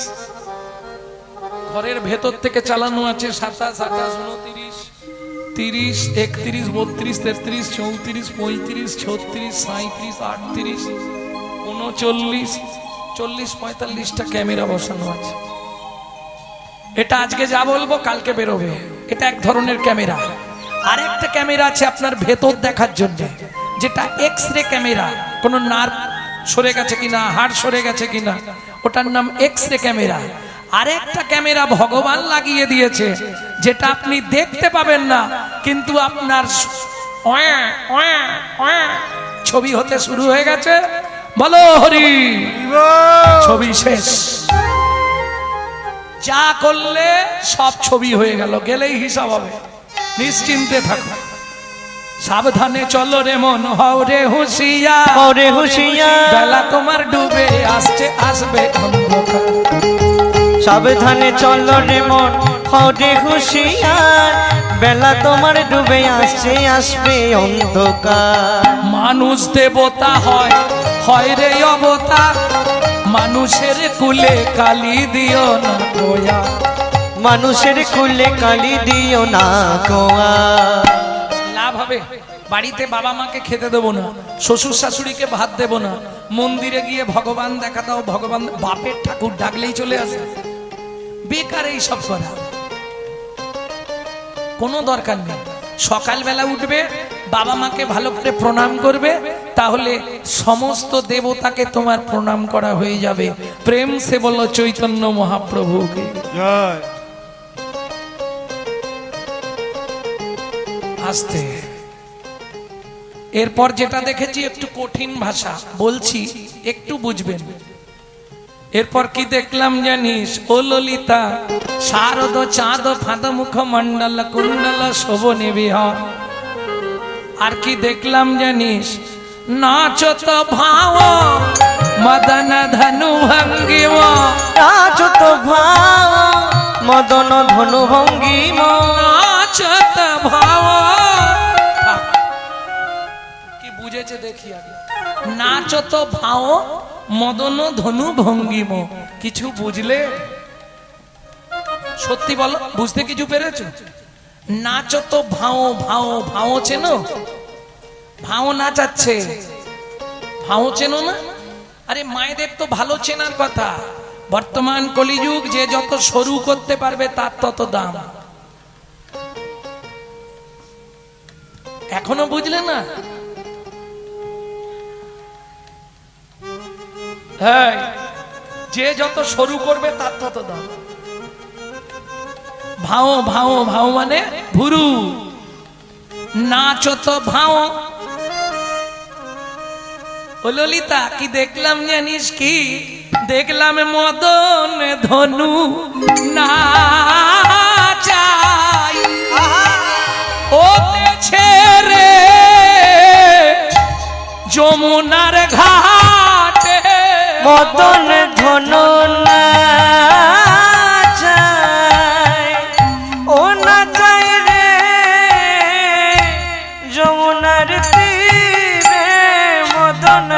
A: ঘরের ভেতর থেকে চালানো আছে 27, 28, 29, 30, 31, 32, 33, 34, 35, 36, 37, 38, 39, 40, 45টা ক্যামেরা বসানো আছে। এটা আজকে যা বলবো কালকে বেরোবে। এটা এক ধরনের ক্যামেরা। আরেকটা ক্যামেরা আছে আপনার ভেতর দেখার জন্য, যেটা এক্স-রে ক্যামেরা। কোনো নার্ভ সরে গেছে কিনা, হাড় সরে গেছে কিনা, ওটার নাম এক্স-রে ক্যামেরা। আরেকটা ক্যামেরা ভগবান লাগিয়ে দিয়েছে, যেটা আপনি দেখতে পাবেন না, কিন্তু আপনার ছবি হতে শুরু হয়ে গেছে। বলো হরি, ছবি শেষ। যা করলে সব ছবি হয়ে গেল, গেলেই হিসাব হবে। নিশ্চিন্তে থাকো, সাবধানে চলো রে মন, হও রে হুঁশিয়ার,
B: হও রে হুঁশিয়ার।
A: বেলা তোমার ডুবে আসছে, আসবে অন্ধকার।
B: সাবধানে চলো রে মন, হও রে হুঁশিয়ার, বেলা তোমার ডুবে আসছে, আসবে অন্ধকার।
A: মানুষ দেবতা হয়, হয় রে অবতার, মানুষের কুলে কালি দিও না কোয়া।
B: মানুষের কুলে কালি দিও না কোয়া।
A: লাভ হবে? বাড়িতে বাবা মাকে খেতে দেবো না, শ্বশুর শাশুড়িকে ভাত দেবো না, মন্দিরে গিয়ে ভগবান দেখা দাও, ভগবান বাপের ঠাকুর ডাকলেই চলে আসে। বেকার এই সব করা, কোনো দরকার নেই। সকালবেলা উঠবে, বাবা মাকে ভালো করে প্রণাম করবে, তাহলে সমস্ত দেবতাকে তোমার প্রণাম করা হয়ে যাবে। প্রেম সে বলো চৈতন্য মহাপ্রভুকে
D: জয়।
A: আসতে। এরপর যেটা দেখেছি একটু কঠিন ভাষা বলছি, একটু বুঝবেন। এরপর কি দেখলাম জানিস? ও ললিতা, শারদ চাঁদ ফাঁদ মুখ মন্ডল কুণ্ডল শোভনে বিহার। আর কি দেখলাম জানিস? নাচত ভাও মদন ধনু ভঙ্গিম।
B: নাচত ভাও মদন ধনু ভঙ্গিম।
A: নাচত ভাও, কি বুঝেছে দেখি আগে। নাচত ভাও মদন ধনু ভঙ্গিম, কিছু বুঝলে? সত্যি বলো, বুঝতে কিছু পেরেছো? নাচত ভাও, ভাও ভাও চেনো? ভাও নাচাচ্ছে, ভাও চেনো না? আরে মায়েদের তো ভালো চেনার কথা। বর্তমান কলিযুগ, যে যত সরু করতে পারবে তার তত দাম। এখনো বুঝলে না? হ্যাঁ, যে যত সরু করবে তার তত দাম। ভাও, ভাও ভাও মানে ভুরু। নাচত ভাও। ও ললিতা, কি দেখলাম জানিস? কি দেখলাম? মদন ধনু নাচাই ও ছেড়ে যমুনার ঘাটে।
B: মদন ধনু নাচাই ও নাচাই রে যমুনার তীরে। মদন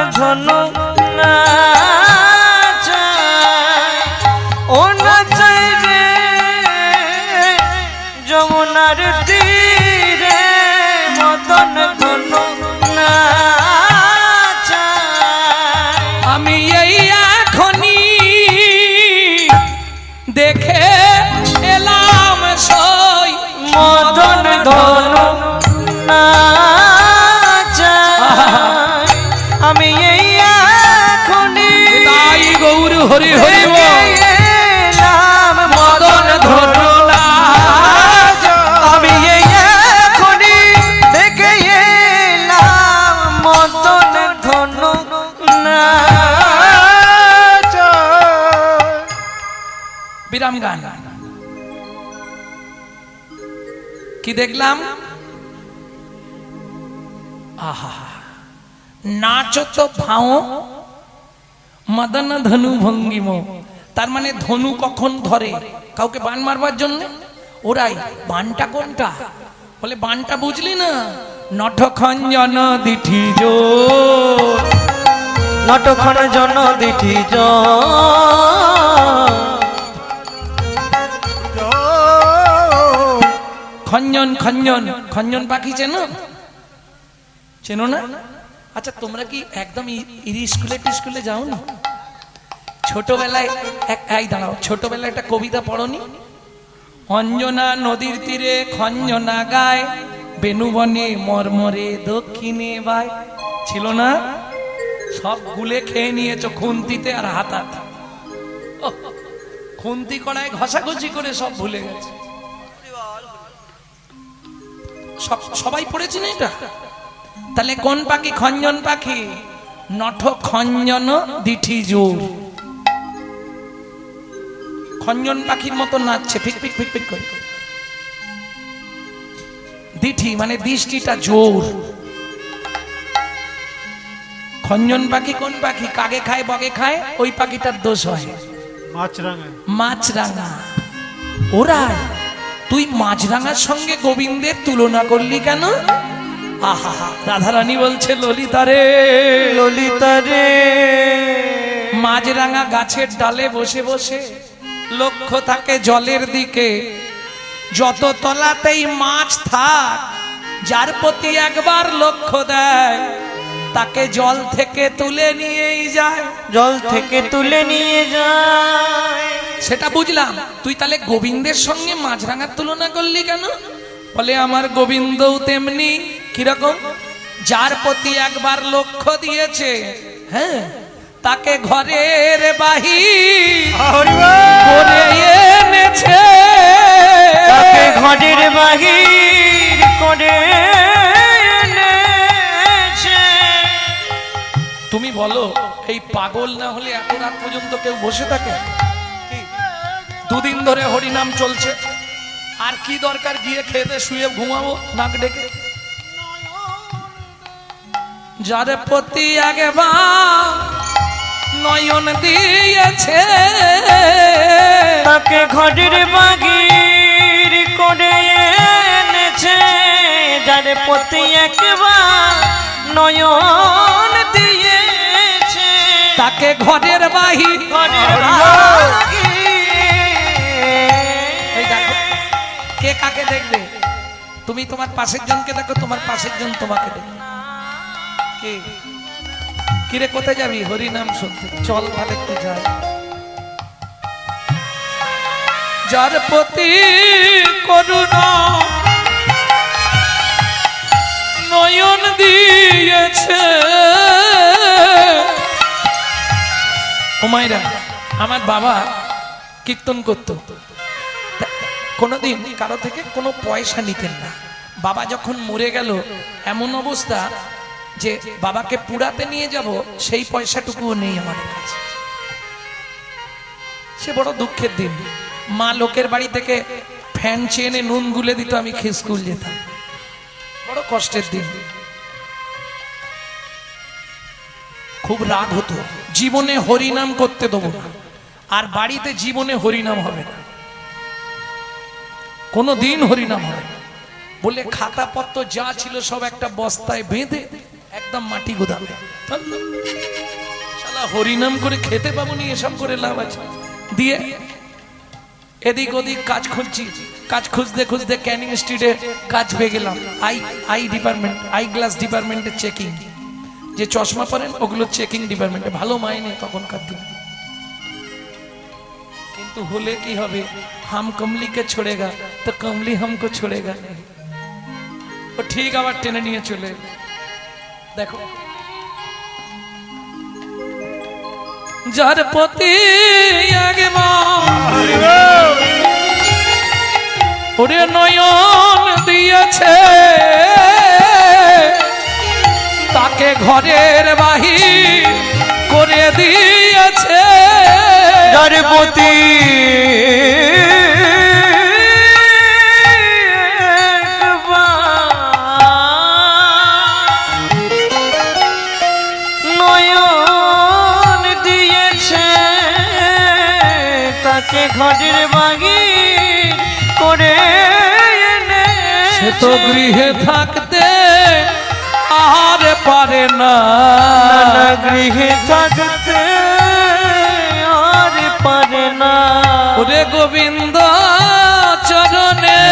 A: দেখে এলাম সই
B: মদন ধনু নাচায় আমি এই এখনই
A: তাই গৌর হরি হরি বল।
B: এলাম মদন ধনু আমি এই এখনই দেখে এলাম মদন ধনু নাচায়
A: বিরাম গান কি দেখলাম? আহা নাচো তো ভাও মদন ধনু ভঙ্গিম। তার মানে ধনু কখন ধরে? কাউকে বান মারবার জন্য। ওরাই বানটা কোনটা? বলে বানটা বুঝলি না, নটখঞ্জন দিঠি জো
B: নটখন জন দিঠি
A: খঞ্জন খঞ্জন খঞ্জন পাখি চেনো? চেনো না? আচ্ছা তোমরা কি একদম স্কুলে যাও না? ছোটবেলায় এই দাঁড়াও, ছোটবেলায় একটা কবিতা পড়নি? অঞ্জনা নদীর তীরে খঞ্জনা গায়, বেনুবনে মরমরে দক্ষিণে বায়। ছিল না? সব গুলে খেয়ে নিয়েছো খুন্তিতে আর হাতাতে। খুন্তি কড়ায় ঘষাঘষি করে সব ভুলে গেছে। সবাই পড়েছি না এটা? তাহলে কোন পাখি? খঞ্জন পাখি। নঠ খঞ্জন দিঠি জোর। খঞ্জন পাখির মতো নাচছে ফিক ফিক ফিক ফিক করে। দিঠি মানে দৃষ্টিটা জোর। খঞ্জন পাখি কোন পাখি? কাগে খায় বগে খায়, ওই পাখিটার দোষ হয়
D: মাছরাঙা।
A: মাছরাঙা। ওরাই তুই মাছরাঙার সঙ্গে গোবিন্দের তুলনা করলি কেন? আহা রাধারানী বলছে ললিতা রে
B: ললিতা রে
A: মাছরাঙা গাছের ডালে বসে বসে লক্ষ্য থাকে জলের দিকে। যত তলাতেই মাছ থাক, যার প্রতি একবার লক্ষ্য দেয় তাকে জল থেকে তুলে নিয়েই যায়।
B: জল থেকে তুলে নিয়ে যায়।
A: সেটা বুঝলাম। তুই তাহলে গোবিন্দের সঙ্গে মাছরাঙার তুলনা করলি কেন? বলে আমার গোবিন্দও তেমনি। কিরকম? যার প্রতি একবার লক্ষ্য দিয়েছে, হ্যাঁ, তাকে ঘরের বাহির করে এনেছে।
B: তাকে ঘরের বাহির করে এনেছে।
A: তুমি বলো এই পাগল না হলে এত রাত পর্যন্ত কেউ বসে থাকে? দুদিন ধরে হরিনাম চলছে, আর কি দরকার গিয়ে খেতে শুয়ে ঘুমাবো নাক ডেকে? যার প্রতি একবার নয়ন দিয়েছে,
B: তাকে ঘরের বাহির করে এনেছে। যার প্রতি একবার নয়ন দিয়েছে,
A: তাকে ঘরের বাহির।
B: ঘরের বাহির।
A: এই দেখো কে কাকে দেখবে? তুমি তোমার পাশের জনকে দেখো, তোমার পাশের জন তোমাকে দেখবে। কে কিরে কোথায় যাবি? হরিনাম শুনতে চল, ভালো একটু যাই। যার প্রতি করুণা নয়ন দিয়েছে। ওমাইরা আমার বাবা কীর্তন করত, কোনোদিন কারো থেকে কোনো পয়সা নিতেন না। বাবা যখন মরে গেল, এমন অবস্থা যে বাবাকে পুরাতে নিয়ে যাব সেই পয়সাটুকুও নেই আমাদের কাছে। সে বড় দুঃখের দিন। মা লোকের বাড়ি থেকে ফ্যান চেনে নুন গুলে দিত, আমি খেয়ে স্কুল যেতাম। বড় কষ্টের দিন। খুব রাগ হতো, জীবনে হরিনাম করতে দেবো না, আর বাড়িতে জীবনে হরিনাম হবে না, কোনো দিন হরিনাম হবে না বলে খাতাপত্র যা ছিল সব একটা বস্তায় বেঁধে একদম মাটি গোদামে। শালা হরিনাম করে খেতে পাবো নি, এসব করে লাভ আছে? দিয়ে এদিক ওদিক কাজ খুঁজছি, কাজ খুঁজতে খুঁজতে ক্যানিং স্ট্রিটে কাজ পেয়ে গেলাম। আই ডিপার্টমেন্ট, আই গ্লাস ডিপার্টমেন্টে চেকিং, যে চশমা পরেন ওগুলো চেকিং ডিপার্টমেন্টে, ভালো মাইনে তখনকার দিন। কিন্তু तो होले की हवे हम कमली के छोड़ेगा तो कमली हमको छोड़ेगा नहीं। वो ठीक आবার টেনে নিয়ে চলে দেখো যার প্রতি আগে ওরে নয়ন দিয়েছে তাকে ঘরের বাহির করে দিয়েছে
B: গর্ভবতী নয়ন দিয়েছে তাকে ঘরের বাহির করে
A: সে তো গৃহে থাকতে আর পারে না
B: নানা গৃহে থাকতে আর পারে না
A: ওরে গোবিন্দ চরণে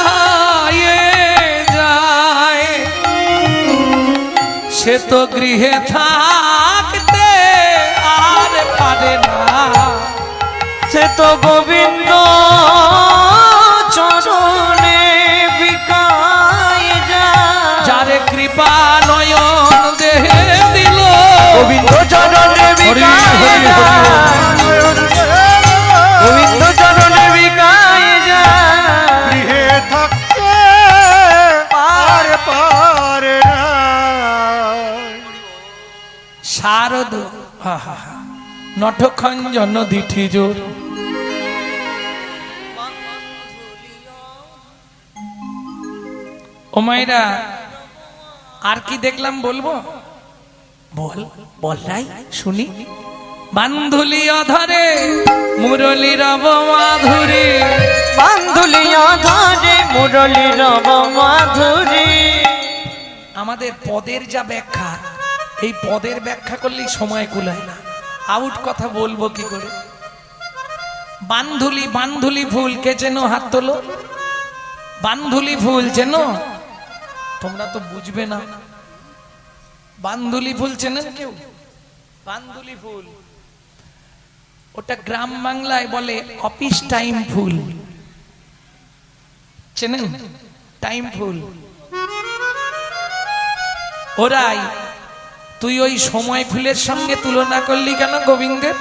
A: বিকায়ে যায় সে তো গৃহে থাকতে আর পারে না
B: সে তো গোবিন্দ চরণে বিকায় যায়
A: যারে কৃপা নয়ন দেহে দিল
B: গোবিন্দ চরণে বিকায় যায় গোবিন্দ চরণে বিকায় যায়
D: গৃহে থাকতে আর পারে না।
A: শারদ নটখঞ্জন দিঠি জোর ও মাইরা আর কি দেখলাম বলবো বল বল নাই শুনি বান্ধুলি অধরে মুরলি রব মাধুরী
B: বান্ধুলিয়া ধরে মুরলি রব মাধুরী
A: আমাদের পদের যা ব্যাখ্যা এই পদের ব্যাখ্যা করলেই সময় কুলায় না আউট কথা বলবো কি করে বান্ধুলি বান্ধুলি ফুল কে চেনো হাত তোলো বান্ধুলি ফুল চেনো তোমরা তো বুঝবে না বান্ধুলি ফুল চেনেন কেউ বান্ধুলি ফুল ওটা গ্রাম বাংলায় বলে অফিস টাইম ফুল চেনেন টাইম ফুল ওরাই তুই ওই সময় ফুলের সঙ্গে তুলনা করলি কেন গোবিন্দের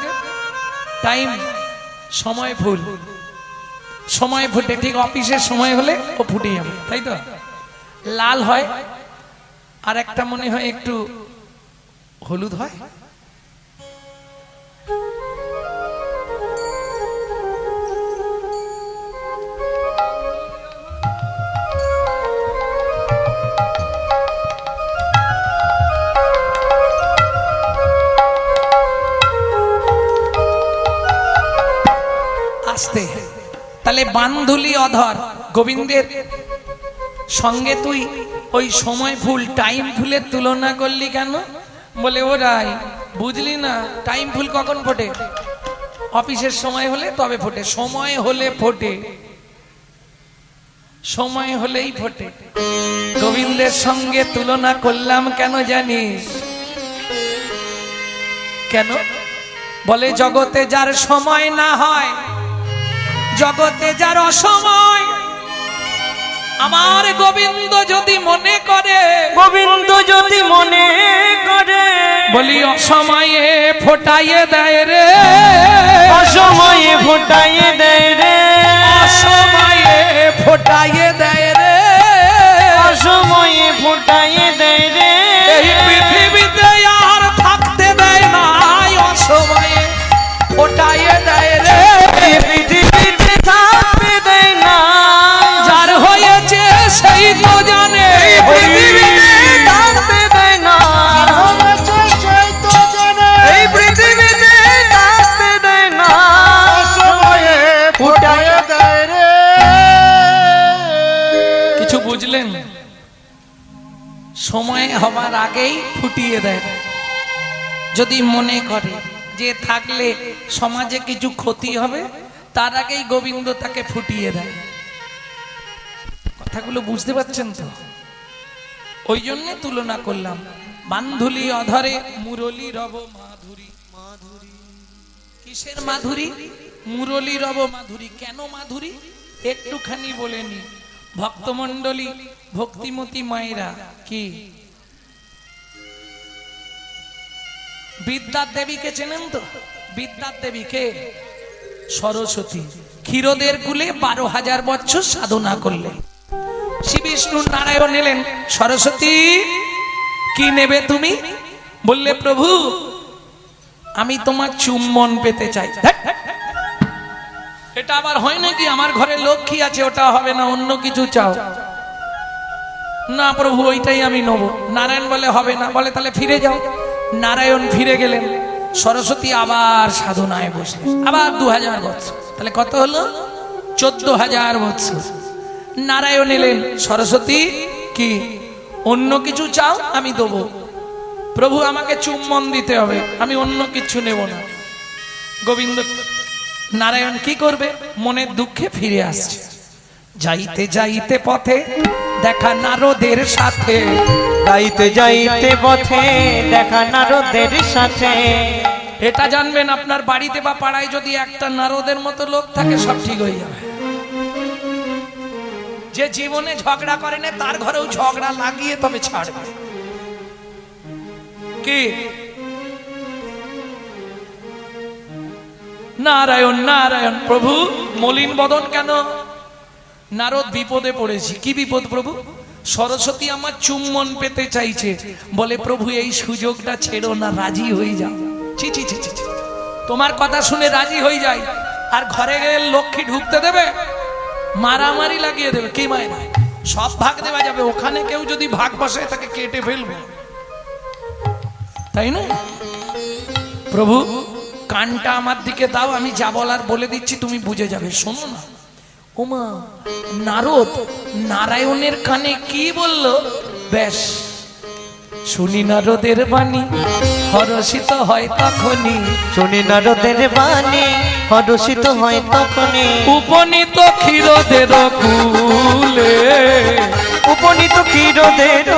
A: টাইম সময় ফুল সময় ফুটে ঠিক অফিসের সময় হলে ও ফুটে যাবে তাই তো লাল হয় আর একটা মনে হয় একটু হলুদ হয় আসতে তাহলে বান্ধুলি অধর গোবিন্দের সঙ্গে তুই ওই সময় ফুল টাইম ফুলের তুলনা করলি কেন বলে ওরাই বুঝলি না টাইম ফুল কখন ফোটে অফিসের সময় হলে তবে ফোটে সময় হলে ফোটে সময় হলেই ফোটে গোবিন্দের সঙ্গে তুলনা করলাম কেন জানিস কেন বলে জগতে যার সময় না হয় জগতে যার অসময় আমার গোবিন্দ যদি মনে করে
B: গোবিন্দ যদি মনে করে
A: বলি অসময়ে ফোটাইয়ে দেয় রে
B: অসময়ে ফোটাইয়ে দেয় রে
A: অসময়ে ফোটাইয়ে দেয় রে
B: অসময়ে ফোটাইয়ে দেয় রে
A: এই পৃথিবীতে আর থাকতে দেয় না অসময়ে ফোটাইয়ে দেয় রে
B: এই পৃথিবীতে থাকতে দেয় না
A: যার হয়েছে সেই তো জানে
B: এই পৃথিবীতে থাকতে দেয় না
D: সেই তো জানে
B: এই পৃথিবীতে থাকতে দেয় না
D: সময়ে ফুটাইয়ে দেয় রে।
A: কিছু বুঝলেন সময় হবার আগেই ফুটিয়ে দেয় যদি মনে করে যে থাকলে সমাজে কিছু ক্ষতি হবে তার আগেই গোবিন্দ তাকে ফুটিয়ে দেয় কথাগুলো বুঝতে পারছেন তো ওই জন্য তুলনা করলাম বান্ধুলি অধরে মুরলী রব মাধুরী। কিসের মাধুরী? মুরলী রব মাধুরী। কেন মাধুরী একটুখানি বলেনি। ভক্তমণ্ডলী, ভক্তিমতী মায়েরা, কি বিদ্যার দেবীকে চেনেন তো? বিদ্যার দেবীকে সরস্বতী। ক্ষীরদের কুলে 12,000 বছর সাধনা করলেন। শ্রী বিষ্ণু নারায়ণ এলেন, সরস্বতী কি নেবে তুমি? বললে প্রভু আমি তোমার চুম্বন পেতে চাই। এটা আবার হয় নাকি? আমার ঘরে লক্ষ্মী আছে, ওটা হবে না, অন্য কিছু চাও। না প্রভু ওইটাই আমি নেব। নারায়ণ বলে হবে না। বলে তাহলে ফিরে যাও। নারায়ণ ফিরে গেলেন। সরস্বতী আবার সাধনায় বসলেন, আবার 2000 বছর। তাহলে কত হলো? 14,000 বছর। নারায়ণ এলেন, সরস্বতী কি অন্য কিছু চাও? আমি দেবো। প্রভু আমাকে চুম্বন দিতে হবে, আমি অন্য কিছু নেব না। গোবিন্দ নারায়ণ কি করবে? মনের দুঃখে ফিরে আসছে। যাইতে যাইতে পথে দেখা নারদের সাথে,
B: যাইতে যাইতে পথে দেখা নারদের সাথে।
A: এটা জানবেন আপনার বাড়িতে বা পাড়ায় যদি একটা নারদের মতো লোক থাকে সব ঠিক হয়ে যাবে। যে জীবনে ঝগড়া করে না তার ঘরেও ঝগড়া লাগিয়ে তবে ছাড়বে। কি নারায়ণ নারায়ণ। প্রভু মলিন বদন কেন? নারদ বিপদে পড়েছি। কি বিপদ প্রভু? সরস্বতী আমার চুম্বন পেতে চাইছে। বলে প্রভু এই সুযোগটা ছেড়ো না, রাজি হয়ে যাও। ছি ছি ছি ছি, তোমার কথা শুনে রাজি হয়ে যাই, আর ঘরে গেলে লক্ষ্মী ঢুকতে দেবে? মারামারি লাগিয়ে দেবে। কি মায়ের সব ভাগ দেওয়া যাবে, ওখানে কেউ যদি ভাগ বসায় তাকে কেটে ফেলবো, তাই না? প্রভু কানটা আমার দিকে দাও, আমি যা বলার বলে দিচ্ছি, তুমি বুঝে যাবে। শোনো না। ওমা নারদ নারায়ণের কানে কি বলল? বেশ শুনি নারদের বাণী, হরষিত হয় তখনই।
B: শুনি নারদের বাণী, হরষিত হয় তখনই।
A: উপনীত ক্ষীরদের কুলে,
B: উপনীত ক্ষীরদের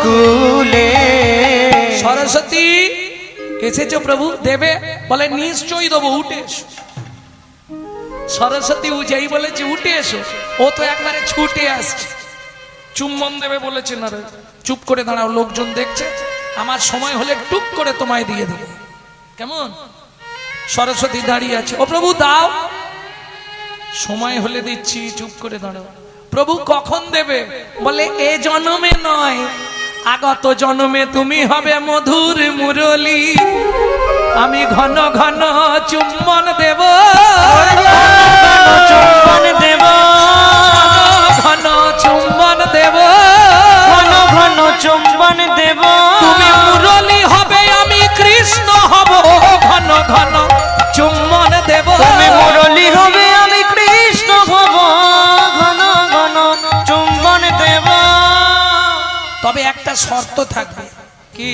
B: কুলে।
A: সরস্বতী এসেছো প্রভু, দেবে? বলে নিশ্চয়ই দেবো, উঠে এসো। সরস্বতী যেই বলেছে উঠে এসো, ও তো একবারে ছুটে আসছে। চুম্বন দেবে বলেছে না রে, চুপ করে দাঁড়াও, লোকজন দেখছে, আমার সময় হলে টুক করে তোমায় দিয়ে দেবো। কেমন? সরস্বতী দাঁড়িয়ে আছে। ও প্রভু দাও। সময় হলে দিচ্ছি, চুপ করে দাঁড়াও। প্রভু কখন দেবে? বলে এ জন্মে নয়, আগত জন্মে তুমি হবে মধুর মুরলী। আমি ঘন ঘন চুম্বন দেব,
B: চুম্বন দেব,
A: ঘন চুম্বন দেব,
B: ঘন ঘন চুম্বন দেব।
A: তুমি মুরলী হবে, আমি কৃষ্ণ হব। ঘন ঘন চুম্বন দেব।
B: তুমি মুরলী হবে, আমি কৃষ্ণ হব। ঘন ঘন চুম্বন দেব।
A: তবে একটা শর্ত থাকবে। কি?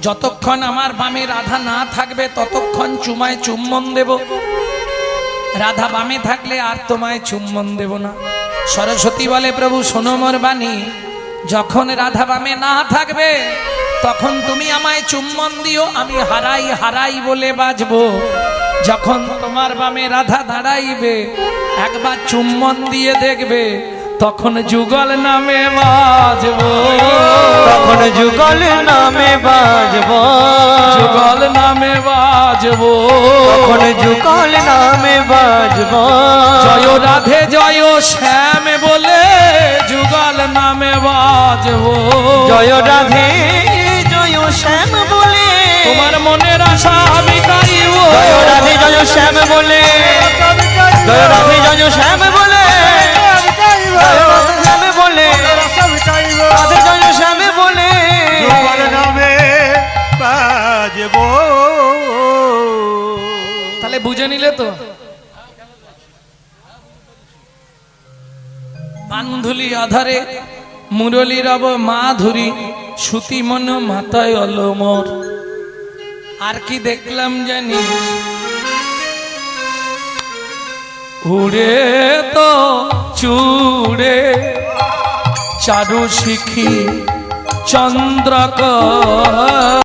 A: যতক্ষণ আমার বামে রাধা না থাকবে ততক্ষণ চুমায় চুম্বন দেব। রাধা বামে থাকলে আর তোমায় চুম্বন দেব না। সরস্বতী বলে প্রভু শোনো মোর বাণী, যখন রাধা বামে না থাকবে তখন তুমি আমায় চুম্বন দিও, আমি হারাই হারাই বলে বাজবো। যখন তোমার বামে রাধা দাঁড়াইবে একবার চুম্বন দিয়ে দেখবে, তখন যুগল নামে বাজবো।
B: তখন যুগল নামে বাজবো।
A: যুগল নামে বাজবো।
B: তখন যুগল নামে বাজবো।
A: জয় রাধে জয় শ্যাম বলে যুগল নামে বাজবো।
B: জয় রাধে জয় শ্যাম বলে
A: তোমার মনের আশা আমি গাইব।
B: জয় রাধে জয় শ্যাম বলে, জয় রাধে জয় শ্যাম বলে, জয় রাধে শ্যাম বলে, রাধে জয় শ্যাম বলে
D: যুগল নামে বাজবো।
A: তাহলে বুঝে নিলে তো? বান্ধুলি আধারে মুরলী রব মাধুরী, সুতি মন মাথায় অলমর। আর কি দেখলাম জানি? উড়ে তো চুড়ে চারু শিখি চন্দ্রক